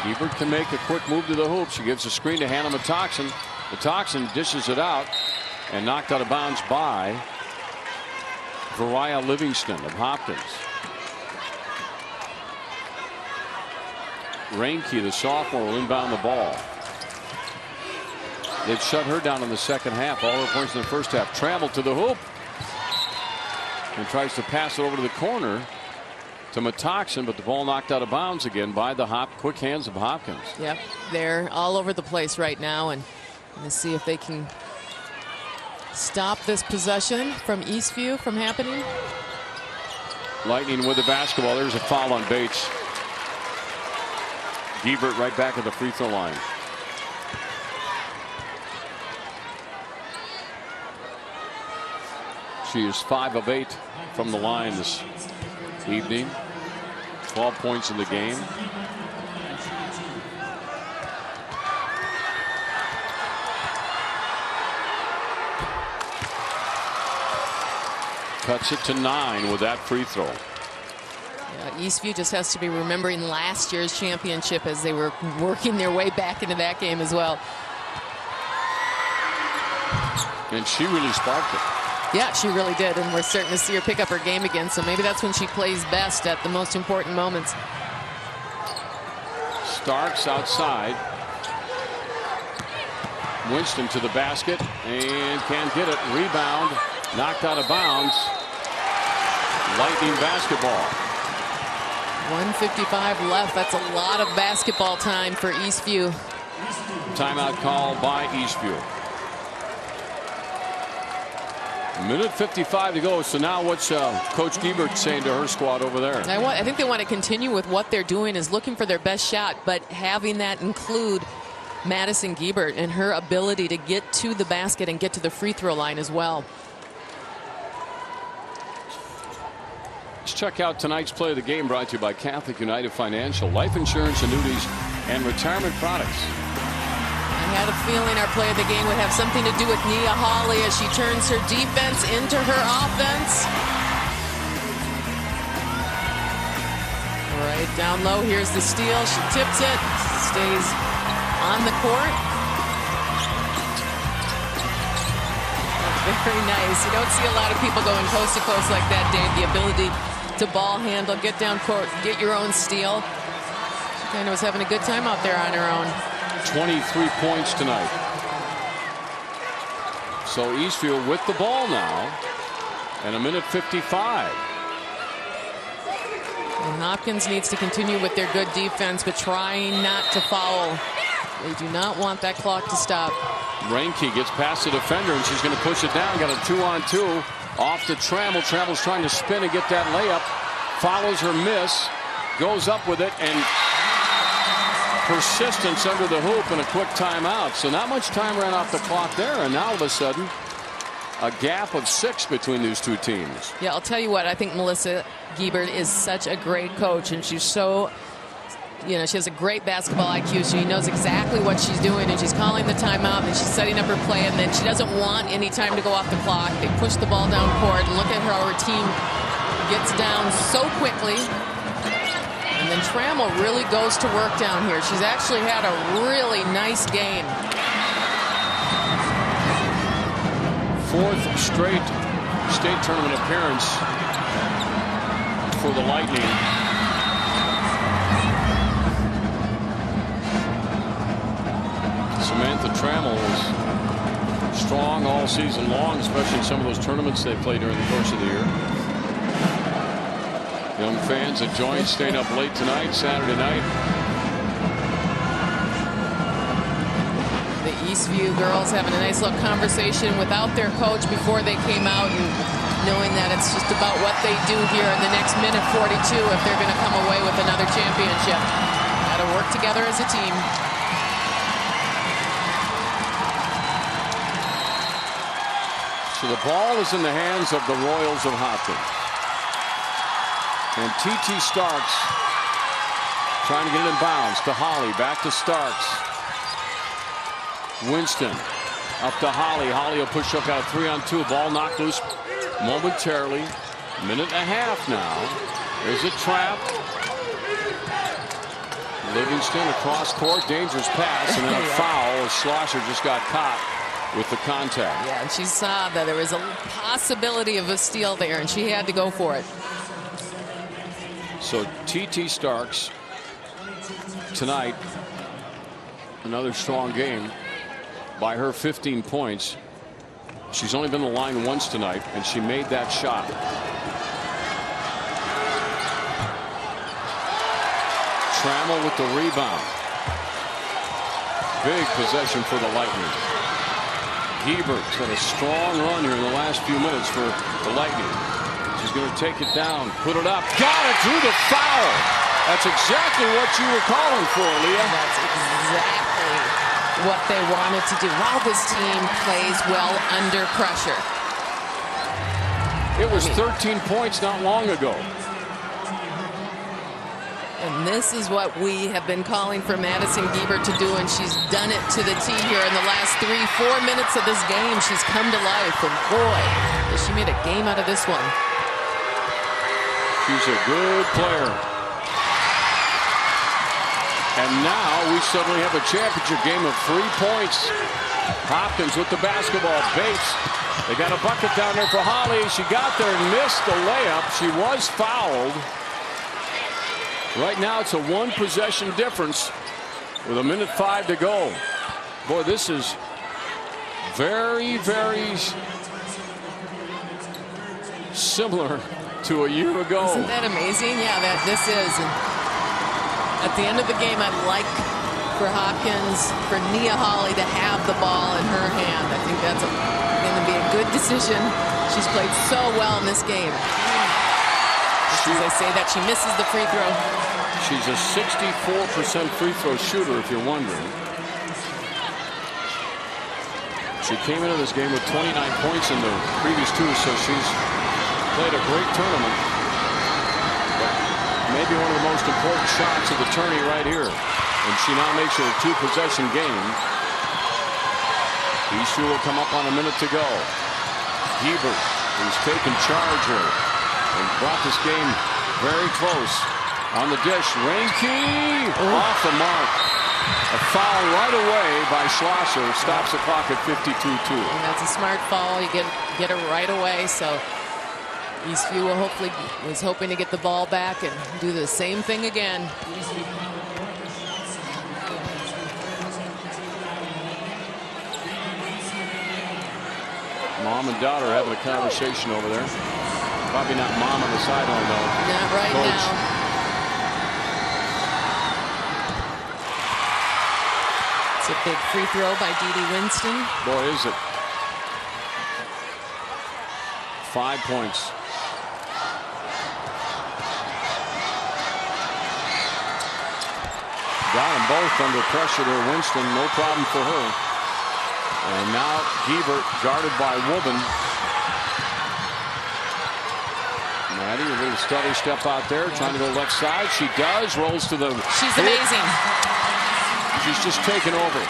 Giebert can make a quick move to the hoop. She gives a screen to Hannah Metoxen. Metoxen dishes it out and knocked out of bounds by Variah Livingston of Hopkins. Reinke, the sophomore, will inbound the ball. They've shut her down in the second half. All her points in the first half. Trammell to the hoop and tries to pass it over to the corner to Metoxen, but the ball knocked out of bounds again by the quick hands of Hopkins. Yep, they're all over the place right now, and let's see if they can stop this possession from Eastview from happening. Lightning with the basketball. There's a foul on Bates. Giebert right back at the free throw line. She is 5 of 8 from the line this evening. 12 points in the game. Cuts it to 9 with that free throw. Eastview just has to be remembering last year's championship as they were working their way back into that game as well. And she really sparked it. Yeah, she really did, and we're starting to see her pick up her game again, so maybe that's when she plays best, at the most important moments. Starks outside. Winston to the basket and can't get it. Rebound, knocked out of bounds. Lightning basketball. 1:55 left. That's a lot of basketball time for Eastview. Timeout call by Eastview. Minute 55 to go. So now what's Coach Giebert saying to her squad over there? I think they want to continue with what they're doing, is looking for their best shot, but having that include Madison Giebert and her ability to get to the basket and get to the free throw line as well. Let's check out tonight's play of the game, brought to you by Catholic United Financial. Life insurance, annuities, and retirement products. I had a feeling our play of the game would have something to do with Nia Hollie as she turns her defense into her offense. Right down low, here's the steal. She tips it, stays on the court. Very nice. You don't see a lot of people going coast to coast like that, Dave. The ability to ball handle, get down court, get your own steal. She kind of was having a good time out there on her own. 23 points tonight. So Eastview with the ball now. And a minute 55. And Hopkins needs to continue with their good defense, but trying not to foul. They do not want that clock to stop. Reinke gets past the defender, and she's going to push it down. Got a 2-on-2 off to Trammell. Trammell's trying to spin and get that layup. Follows her miss. Goes up with it, and persistence under the hoop and a quick timeout. So not much time ran off the clock there, and now all of a sudden a gap of 6 between these two teams. Yeah, I'll tell you what, I think Melissa Giebert is such a great coach, and she's so, you know, she has a great basketball IQ. She knows exactly what she's doing, and she's calling the timeout, and she's setting up her play, and then she doesn't want any time to go off the clock. They push the ball down court, and look at how her team gets down so quickly. And then Trammell really goes to work down here. She's actually had a really nice game. 4th straight state tournament appearance for the Lightning. Samantha Trammell is strong all season long, especially in some of those tournaments they play during the course of the year. Young fans that joined staying up late tonight, Saturday night. The Eastview girls having a nice little conversation without their coach before they came out, and knowing that it's just about what they do here in the next minute 42 if they're going to come away with another championship. Got to work together as a team. So the ball is in the hands of the Royals of Hopkins. And T.T. Starks trying to get it in bounds to Hollie. Back to Starks. Winston up to Hollie. Hollie will push up, got a 3-on-2. Ball knocked loose momentarily. Minute and a half now. There's a trap. Livingston across court. Dangerous pass. And then a foul. Schlosser just got caught with the contact. Yeah, and she saw that there was a possibility of a steal there, and she had to go for it. So T.T. Starks tonight, another strong game by her 15 points. She's only been to the line once tonight, and she made that shot. Trammell with the rebound. Big possession for the Lightning. Giebert's got a strong run here in the last few minutes for the Lightning. She's going to take it down, put it up, got it through the foul. That's exactly what you were calling for, Leah. That's exactly what they wanted to do. While this team plays well under pressure. It was 13 points not long ago. And this is what we have been calling for Madison Giebert to do, and she's done it to the T here in the last 3-4 minutes of this game. She's come to life, and boy, has she made a game out of this one. She's a good player. And now we suddenly have a championship game of 3 points. Hopkins with the basketball. Bates. They got a bucket down there for Hollie. She got there and missed the layup. She was fouled. Right now it's a 1-possession difference with 1:05 to go. Boy, this is very, very similar to a year ago. Isn't that amazing? Yeah, this is. And at the end of the game, I'd like for Hopkins, for Nia Hollie to have the ball in her hand. I think that's going to be a good decision. She's played so well in this game. As I say that, she misses the free throw. She's a 64% free throw shooter, if you're wondering. She came into this game with 29 points in the previous 2, so she's played a great tournament. But maybe one of the most important shots of the tourney right here. And she now makes it a 2-possession game. Eastview will come up on a minute to go. Giebert, who's taken charge here and brought this game very close. On the dish, Reinke off the mark. A foul right away by Schlosser stops the clock at 52-2. And that's a smart foul. You get it right away. So Eastview was hoping to get the ball back and do the same thing again. Mom and daughter having a conversation over there. Probably not mom on the sideline though. Not right now. It's a big free throw by Dee Winston. Boy, is it. 5 points. Got them both under pressure there. Winston, no problem for her. And now Giebert guarded by Woban. Maddie, a little steady step out there, trying to go left side. She does, rolls to the... She's amazing. She's just taken over.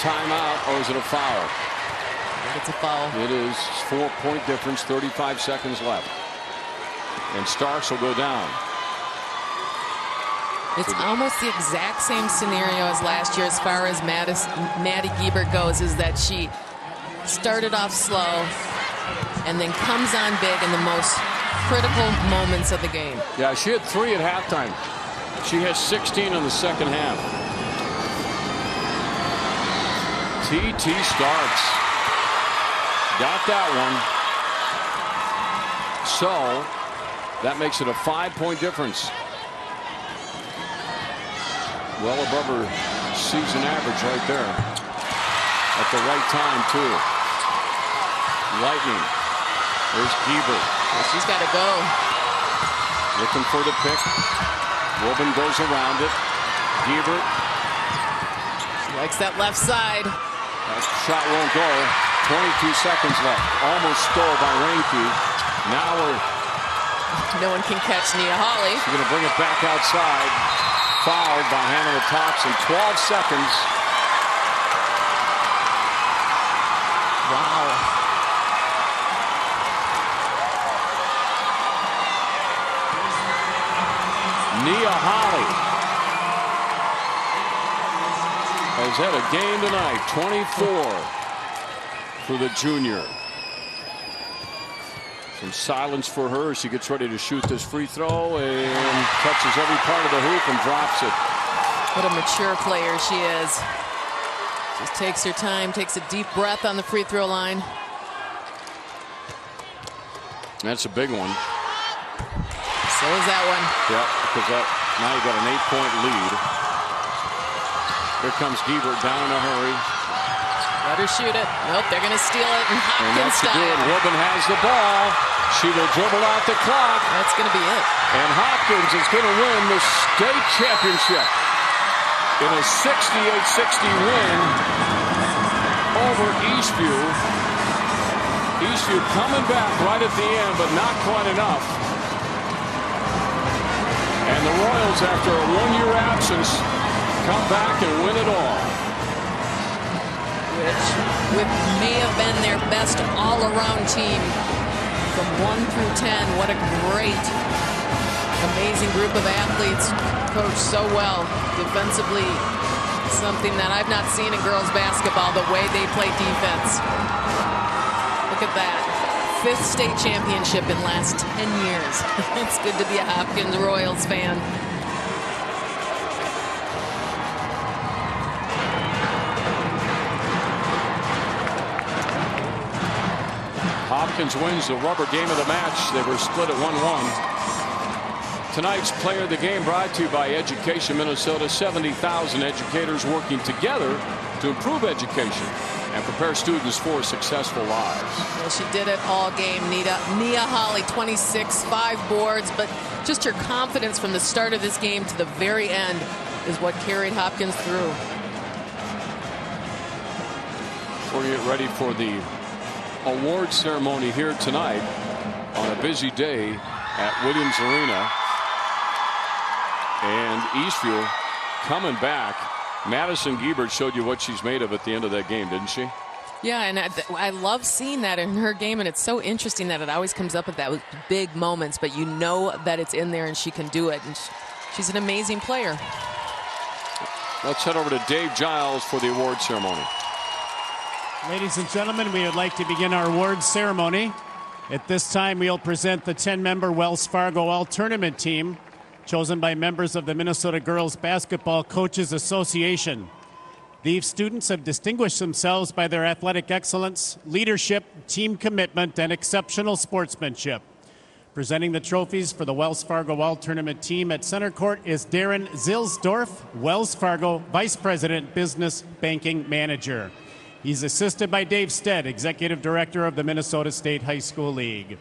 Timeout, or is it a foul? I think it's a foul. It is. 4-point difference, 35 seconds left. And Starks will go down. It's almost the exact same scenario as last year as far as Maddie Giebert goes, is that she started off slow and then comes on big in the most critical moments of the game. Yeah, she had 3 at halftime. She has 16 in the second half. T.T. Starks got that one. So that makes it a 5-point difference. Well above her season average right there. At the right time, too. Lightning. There's Giebert. Well, she's got to go. Looking for the pick. Woban goes around it. Giebert. She likes that left side. That shot won't go. 22 seconds left. Almost stole by Reinke. Now no one can catch Nia Hollie. She's going to bring it back outside. Fouled by Hannah Thompson. 12 seconds. Wow. Nia Hollie has had a game tonight. 24 for the junior. Some silence for her as she gets ready to shoot this free throw and touches every part of the hoop and drops it. What a mature player she is. Just takes her time, takes a deep breath on the free throw line. That's a big one. So is that one. Yeah, because now you got an 8-point lead. Here comes Giebert down in a hurry. Let her shoot it. Nope, they're going to steal it. And Hopkins style. Woban has the ball. She will dribble out the clock. That's going to be it. And Hopkins is going to win the state championship in a 68-60 win over Eastview. Eastview coming back right at the end, but not quite enough. And the Royals, after a 1-year absence, come back and win it all. Which may have been their best all-around team from 1 through 10. What a great, amazing group of athletes, coached so well defensively. Something that I've not seen in girls basketball, the way they play defense. Look at that. 5th state championship in last 10 years. It's good to be a Hopkins Royals fan. Hopkins wins the rubber game of the match. They were split at 1-1. Tonight's player of the game brought to you by Education Minnesota. 70,000 educators working together to improve education and prepare students for successful lives. Well, she did it all game. Nia Hollie, 26, 5 boards, but just her confidence from the start of this game to the very end is what carried Hopkins through. Before you get ready for the award ceremony here tonight on a busy day at Williams Arena, and Eastview coming back. Madison Giebert showed you what she's made of at the end of that game, didn't she? Yeah, and I love seeing that in her game, and it's so interesting that it always comes up at those big moments, but you know that it's in there and she can do it. And She's an amazing player. Let's head over to Dave Giles for the award ceremony. Ladies and gentlemen, we would like to begin our awards ceremony. At this time, we'll present the 10-member Wells Fargo All-Tournament team, chosen by members of the Minnesota Girls Basketball Coaches Association. These students have distinguished themselves by their athletic excellence, leadership, team commitment, and exceptional sportsmanship. Presenting the trophies for the Wells Fargo All-Tournament team at center court is Darren Zilsdorf, Wells Fargo Vice President, Business Banking Manager. He's assisted by Dave Stead, Executive Director of the Minnesota State High School League.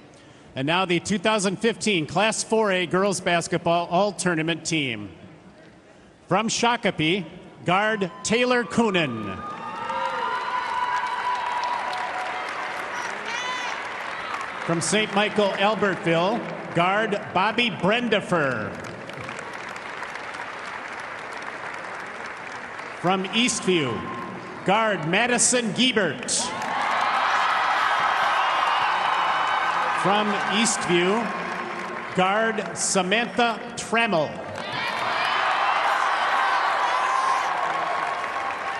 And now the 2015 Class 4A Girls Basketball All-Tournament team. From Shakopee, guard Taylor Coonan. From St. Michael, Albertville, guard Bobby Brendifer. From Eastview, guard Madison Giebert. From Eastview, guard Samantha Trammell.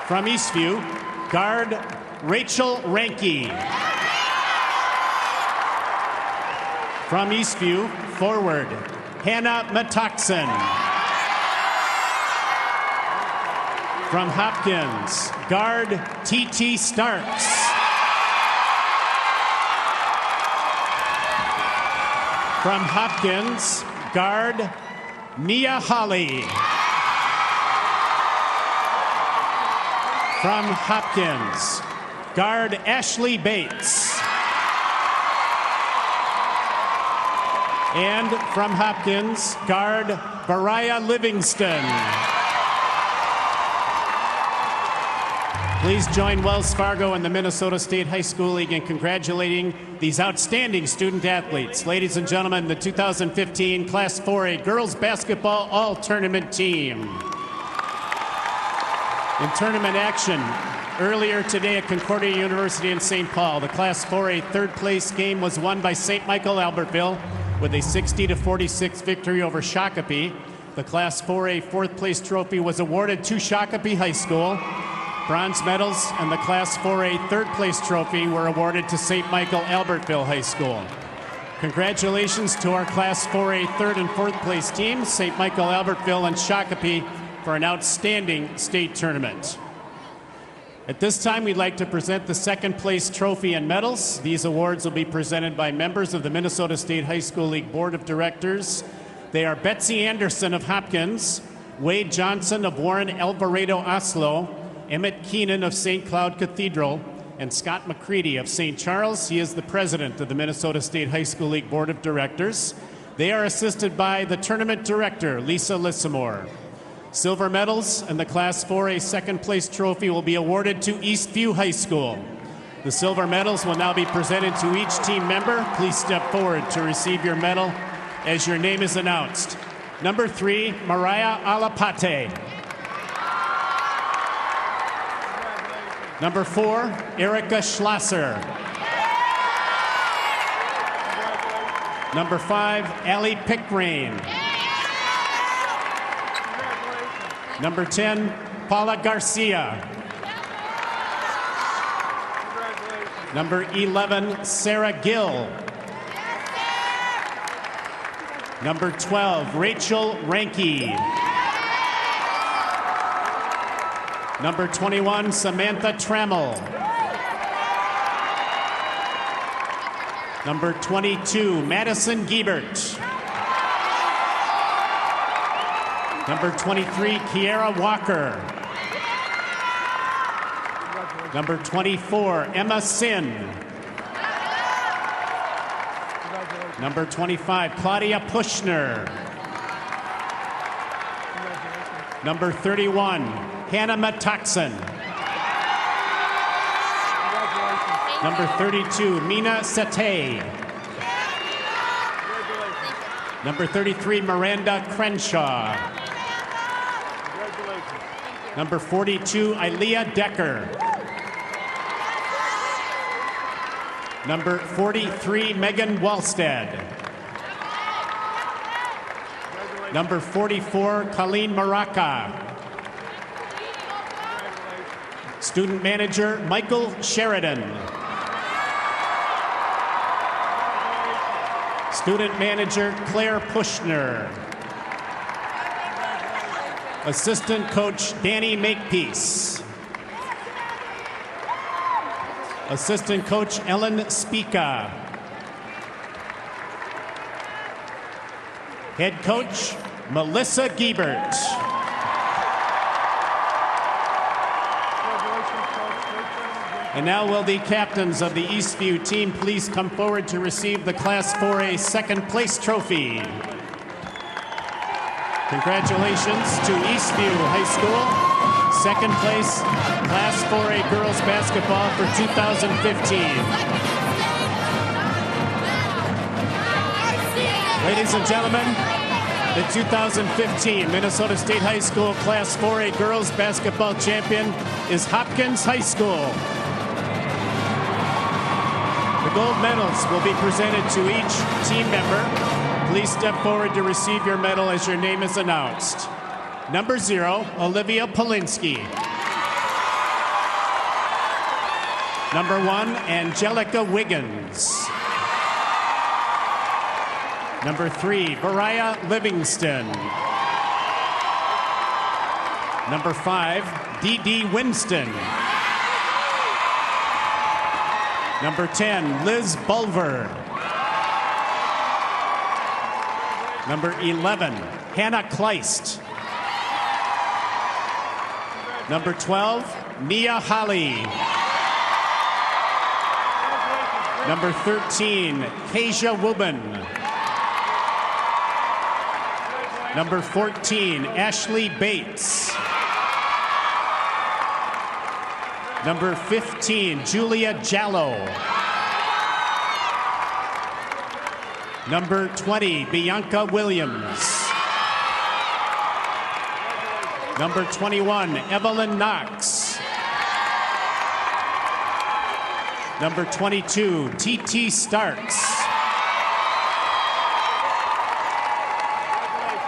From Eastview, guard Rachel Ranke. From Eastview, forward Hannah Matoxen. From Hopkins, guard T.T. Starks. From Hopkins, guard Nia Hollie. From Hopkins, guard Ashley Bates. And from Hopkins, guard Bariah Livingston. Please join Wells Fargo and the Minnesota State High School League in congratulating these outstanding student athletes. Ladies and gentlemen, the 2015 Class 4A Girls Basketball All-Tournament team. In tournament action, earlier today at Concordia University in St. Paul, the Class 4A third-place game was won by St. Michael Albertville with a 60-46 victory over Shakopee. The Class 4A fourth-place trophy was awarded to Shakopee High School. Bronze medals and the Class 4A third-place trophy were awarded to St. Michael Albertville High School. Congratulations to our Class 4A third and fourth-place teams, St. Michael Albertville and Shakopee, for an outstanding state tournament. At this time, we'd like to present the second-place trophy and medals. These awards will be presented by members of the Minnesota State High School League Board of Directors. They are Betsy Anderson of Hopkins, Wade Johnson of Warren Alvarado Oslo, Emmett Keenan of St. Cloud Cathedral, and Scott McCready of St. Charles. He is the president of the Minnesota State High School League Board of Directors. They are assisted by the tournament director, Lisa Lissamore. Silver medals and the Class 4A second-place trophy will be awarded to Eastview High School. The silver medals will now be presented to each team member. Please step forward to receive your medal as your name is announced. Number 3, Mariah Alapate. Number 4, Erica Schlosser. Number 5, Allie Pickrain. Number 10, Paula Garcia. Number 11, Sarah Gill. Number 12, Rachel Ranke. Number 21, Samantha Trammell. Number 22, Madison Giebert. Number 23, Kiara Walker. Number 24, Emma Sin. Number 25, Claudia Pushner. Number 31, Hannah Matoxen. Number 32, Mina Satay. Number 33, Miranda Crenshaw. Number 42, Ilea Decker. Number 43, Megan Wallstead. Number 44, Colleen Maraca. Student manager, Michael Sheridan. Student manager, Claire Pushner. Assistant coach, Danny Makepeace. Assistant coach, Ellen Spica. Head coach, Melissa Giebert. And now will the captains of the Eastview team please come forward to receive the Class 4A second place trophy. Congratulations to Eastview High School. Second place, Class 4A girls basketball for 2015. Ladies and gentlemen, the 2015 Minnesota State High School Class 4A girls basketball champion is Hopkins High School. The gold medals will be presented to each team member. Please step forward to receive your medal as your name is announced. Number 0, Olivia Polinsky. Number 1, Angelica Wiggins. Number 3, Mariah Livingston. Number 5, Dee Dee Winston. Number 10, Liz Bulver. Number 11, Hannah Kleist. Number 12, Nia Hollie. Number 13, Kasia Wubin. Number 14, Ashley Bates. Number 15, Julia Jallo. Number 20, Bianca Williams. Number 21, Evelyn Knox. Number 22, T.T. Starks.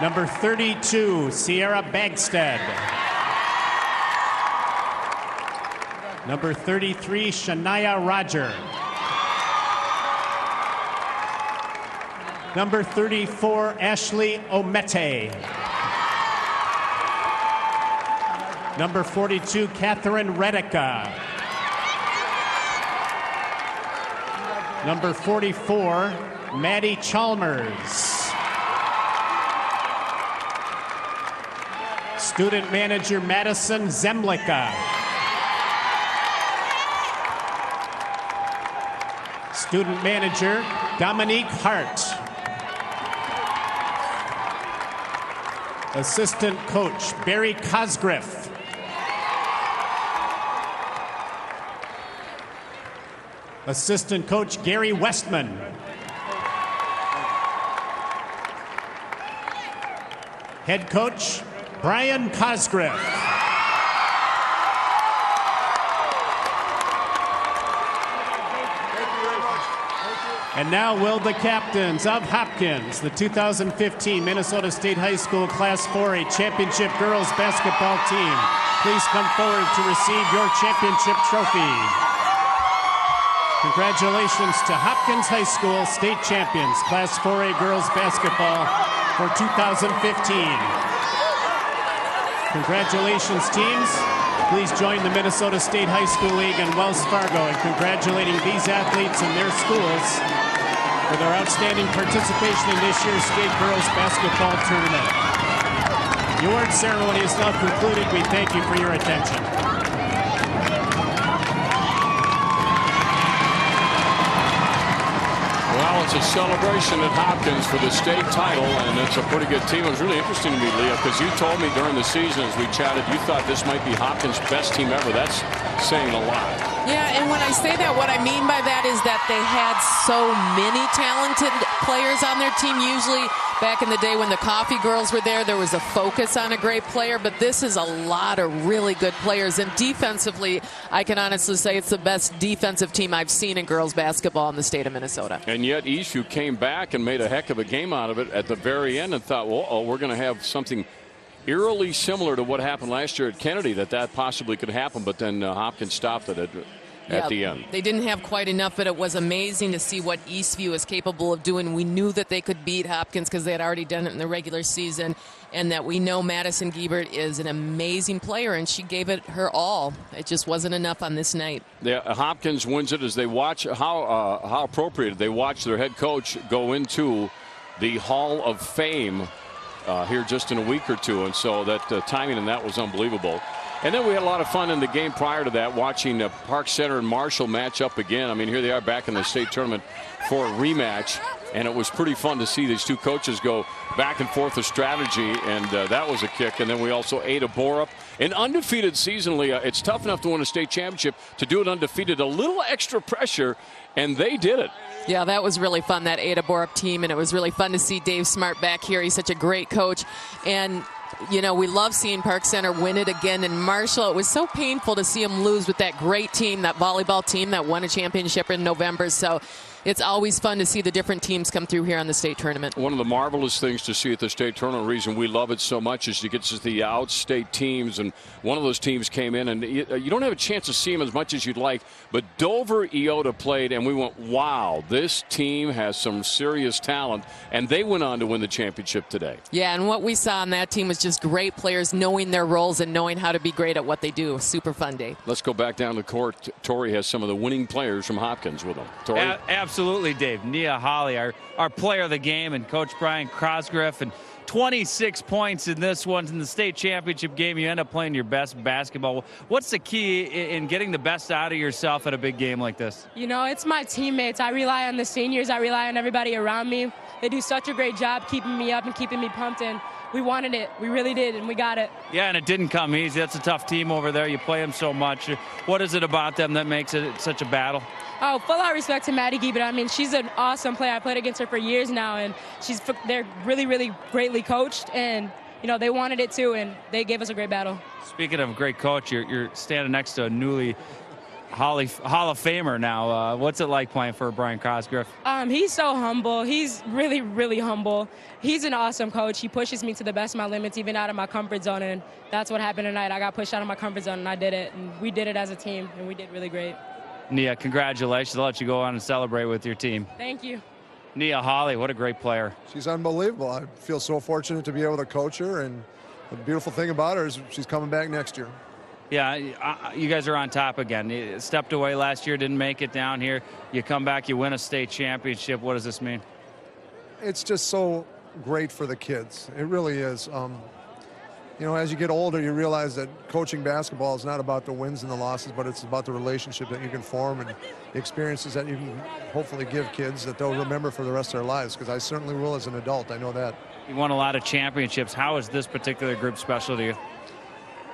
Number 32, Sierra Bagstead. Number 33, Shania Roger. Number 34, Ashley Omete. Number 42, Catherine Redica. Number 44, Maddie Chalmers. Student manager, Madison Zemlicka. Student manager, Dominique Hart. Assistant coach, Barry Cosgriff. Assistant coach, Gary Westman. Head coach, Brian Cosgriff. And now will the captains of Hopkins, the 2015 Minnesota State High School Class 4A Championship Girls Basketball Team, please come forward to receive your championship trophy. Congratulations to Hopkins High School State Champions, Class 4A Girls Basketball for 2015. Congratulations, teams. Please join the Minnesota State High School League and Wells Fargo in congratulating these athletes and their schools for their outstanding participation in this year's State Girls Basketball Tournament. The award ceremony is now concluded. We thank you for your attention. Well, it's a celebration at Hopkins for the state title, and it's a pretty good team. It was really interesting to me, Leah, because you told me during the season as we chatted, you thought this might be Hopkins' best team ever. That's saying a lot. Yeah, and when I say that, what I mean by that is that they had so many talented players on their team. Usually back in the day when the Coffee Girls were there was a focus on a great player, but this is a lot of really good players. And defensively, I can honestly say it's the best defensive team I've seen in girls basketball in the state of Minnesota. And yet Eastview came back and made a heck of a game out of it at the very end and thought, well, we're going to have something eerily similar to what happened last year at Kennedy, that possibly could happen, but then Hopkins stopped it at the end. They didn't have quite enough, but it was amazing to see what Eastview is capable of doing. We knew that they could beat Hopkins because they had already done it in the regular season, and that we know Madison Giebert is an amazing player, and she gave it her all. It just wasn't enough on this night. Hopkins wins it as they watch how appropriate they watch their head coach go into the Hall of Fame here just in a week or two, and so that timing and that was unbelievable. And then we had a lot of fun in the game prior to that, watching Park Center and Marshall match up again. I mean, here they are back in the state tournament for a rematch, and it was pretty fun to see these two coaches go back and forth with strategy, and that was a kick. And then we also ate a Borup. An undefeated season, Leah. It's tough enough to win a state championship. To do it undefeated, a little extra pressure, and they did it. Yeah, that was really fun, that Ada Borup team, and it was really fun to see Dave Smart back here. He's such a great coach. And you know, we love seeing Park Center win it again. And Marshall, it was so painful to see him lose with that great team, that volleyball team that won a championship in November. So it's always fun to see the different teams come through here on the state tournament. One of the marvelous things to see at the state tournament, reason we love it so much, is you get to the out-state teams, and one of those teams came in, and you don't have a chance to see them as much as you'd like, but Dover Iota played, and we went, wow, this team has some serious talent, and they went on to win the championship today. Yeah, and what we saw on that team was just great players knowing their roles and knowing how to be great at what they do. Super fun day. Let's go back down the court. Tori has some of the winning players from Hopkins with them. Tori? Absolutely, Dave. Nia Hollie, our player of the game, and Coach Brian Crosgriff, and 26 points in this one. In the state championship game, you end up playing your best basketball. What's the key in getting the best out of yourself at a big game like this? You know, it's my teammates. I rely on the seniors. I rely on everybody around me. They do such a great job keeping me up and keeping me pumped in. We wanted it. We really did, and we got it. Yeah, and it didn't come easy. That's a tough team over there. You play them so much. What is it about them that makes it such a battle? Oh, full out respect to Maddie Giebert. I mean, she's an awesome player. I played against her for years now, and they're really, really greatly coached, and you know they wanted it too, and they gave us a great battle. Speaking of great coach, you're standing next to a newly Hall of Famer now. What's it like playing for Brian Crosgriff? He's so humble. He's really, really humble. He's an awesome coach. He pushes me to the best of my limits, even out of my comfort zone, and that's what happened tonight. I got pushed out of my comfort zone, and I did it, and we did it as a team, and we did really great. Nia, congratulations. I'll let you go on and celebrate with your team. Thank you. Nia Hollie, what a great player. She's unbelievable. I feel so fortunate to be able to coach her, and the beautiful thing about her is she's coming back next year. Yeah, you guys are on top again. You stepped away last year, didn't make it down here. You come back, you win a state championship. What does this mean? It's just so great for the kids. It really is. You know, as you get older, you realize that coaching basketball is not about the wins and the losses, but it's about the relationship that you can form and the experiences that you can hopefully give kids that they'll remember for the rest of their lives, because I certainly will as an adult. I know that. You won a lot of championships. How is this particular group special to you?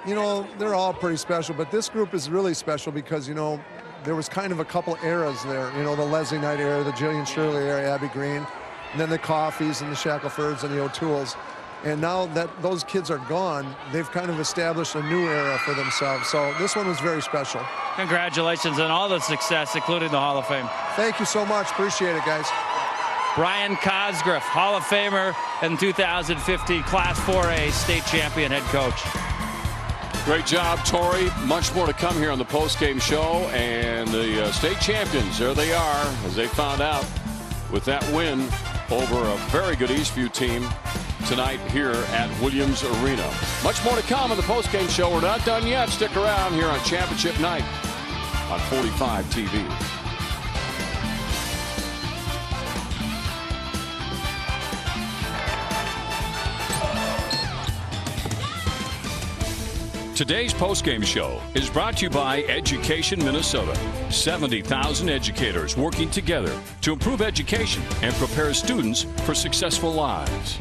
You know, they're all pretty special, but this group is really special because, you know, there was kind of a couple eras there. You know, the Leslie Knight era, the Jillian Shirley era, Abby Green, and then the Coffees and the Shacklefords and the O'Tooles. And now that those kids are gone, they've kind of established a new era for themselves. So this one was very special. Congratulations on all the success, including the Hall of Fame. Thank you so much. Appreciate it, guys. Brian Crosgriff, Hall of Famer and 2015 Class 4A state champion head coach. Great job, Tori. Much more to come here on the postgame show. And the state champions, there they are, as they found out with that win over a very good Eastview team tonight here at Williams Arena. Much more to come on the postgame show. We're not done yet. Stick around here on Championship Night on 45 TV. Today's postgame show is brought to you by Education Minnesota. 70,000 educators working together to improve education and prepare students for successful lives.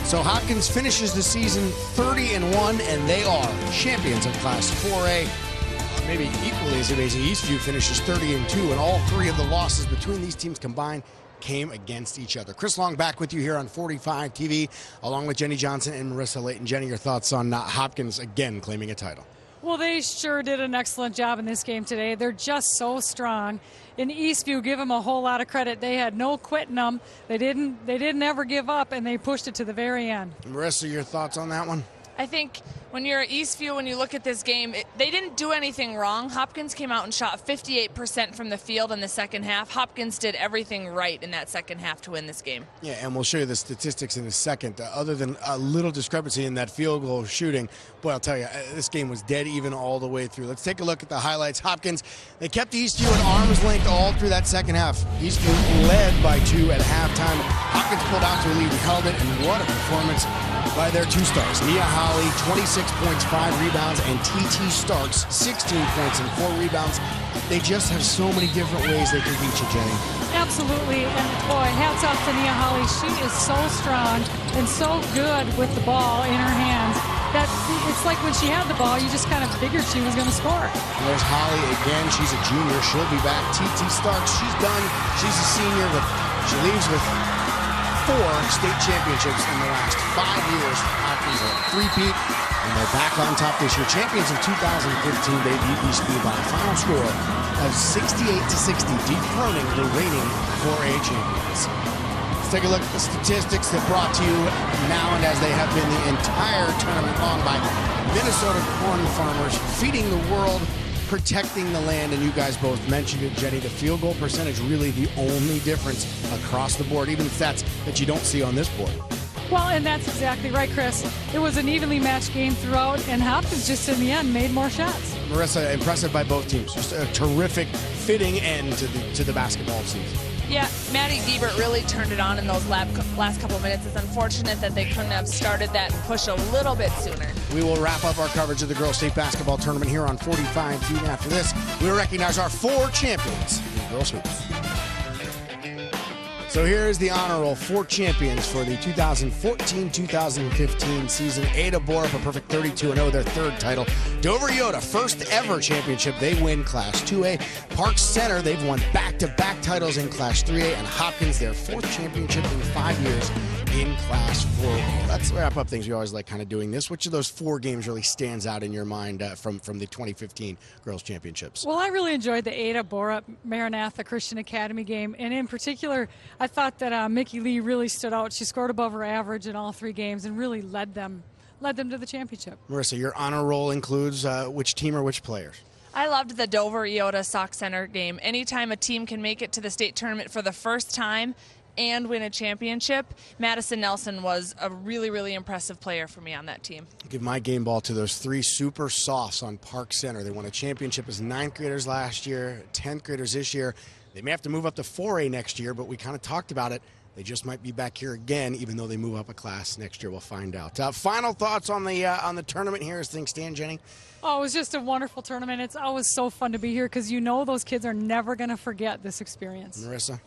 So Hopkins finishes the season 30-1, and they are champions of Class 4A. Maybe equally as amazing, Eastview finishes 30-2, and all three of the losses between these teams combined came against each other. Chris Long back with you here on 45 TV, along with Jenny Johnson and Marissa Layton. Jenny, your thoughts on Hopkins again claiming a title? Well, they sure did an excellent job in this game today. They're just so strong. In Eastview, give them a whole lot of credit. They had no quitting them. They didn't ever give up, and they pushed it to the very end. Marissa, your thoughts on that one? I think when you're at Eastview, when you look at this game, they didn't do anything wrong. Hopkins came out and shot 58% from the field in the second half. Hopkins did everything right in that second half to win this game. Yeah, and we'll show you the statistics in a second. Other than a little discrepancy in that field goal shooting, boy, I'll tell you, this game was dead even all the way through. Let's take a look at the highlights. Hopkins, they kept Eastview at arm's length all through that second half. Eastview led by 2 at halftime. Hopkins pulled out to a lead and held it, and what a performance by their 2 stars. Nia Hollie, 26 points, 5 rebounds, and T.T. Starks, 16 points and 4 rebounds. They just have so many different ways they can beat you, Jenny. Absolutely, and boy, hats off to Nia Hollie. She is so strong and so good with the ball in her hands that it's like when she had the ball, you just kind of figured she was going to score. And there's Hollie again. She's a junior. She'll be back. T.T. Starks, she's done. She's a senior, but she leaves with 4 state championships in the last 5 years. Hopkins are a three-peat, and they're back on top this year. Champions of 2015, they beat Eastview by a final score of 68-60, dethroning the reigning 4A champions. Let's take a look at the statistics that brought to you now and as they have been the entire tournament long by Minnesota corn farmers, feeding the world, protecting the land, and you guys both mentioned it, Jenny, the field goal percentage really the only difference across the board, even stats that you don't see on this board. Well, and that's exactly right, Chris. It was an evenly matched game throughout, and Hopkins just in the end made more shots. Marissa, impressive by both teams. Just a terrific fitting end to the basketball season. Yeah, Maddie Giebert really turned it on in those last couple of minutes. It's unfortunate that they couldn't have started that push a little bit sooner. We will wrap up our coverage of the girls' state basketball tournament here on 45 TV. After this, we will recognize our 4 champions in girls' hoops. So here is the honor roll. 4 champions for the 2014-2015 season. Ada Borup, a perfect 32-0, their 3rd title. Dover Yoda, first ever championship. They win Class 2A. Park Center, they've won back-to-back titles in Class 3A. And Hopkins, their 4th championship in 5 years in Class 4A. Let's wrap up things. We always like kind of doing this. Which of those 4 games really stands out in your mind from the 2015 Girls Championships? Well, I really enjoyed the Ada Borup Maranatha Christian Academy game, and in particular, I thought that Mickey Lee really stood out. She scored above her average in all 3 games and really led them to the championship. Marissa, your honor roll includes which team or which players? I loved the Dover Iota Sauk Center game. Anytime a team can make it to the state tournament for the first time and win a championship, Madison Nelson was a really, really impressive player for me on that team. Give my game ball to those 3 super softs on Park Center. They won a championship as 9th graders last year, 10th graders this year. They may have to move up to 4A next year, but we kind of talked about it. They just might be back here again, even though they move up a class next year. We'll find out. Final thoughts on the tournament here as things stand, Jenny? Oh, it was just a wonderful tournament. It's always so fun to be here because you know those kids are never going to forget this experience. Marissa?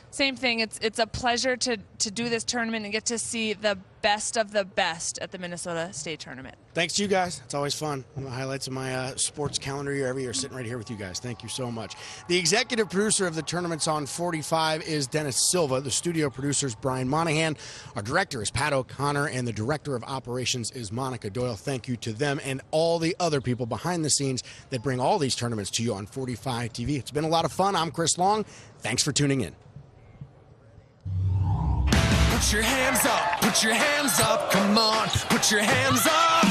Same thing. It's a pleasure to do this tournament and get to see the best of the best at the Minnesota State Tournament. Thanks to you guys. It's always fun. One of the highlights of my sports calendar year every year, sitting right here with you guys. Thank you so much. The executive producer of the tournaments on 45 is Dennis Silva. The studio producer is Brian Monahan. Our director is Pat O'Connor, and the director of operations is Monica Doyle. Thank you to them and all the other people behind the scenes that bring all these tournaments to you on 45 TV. It's been a lot of fun. I'm Chris Long. Thanks for tuning in. Put your hands up, come on, put your hands up.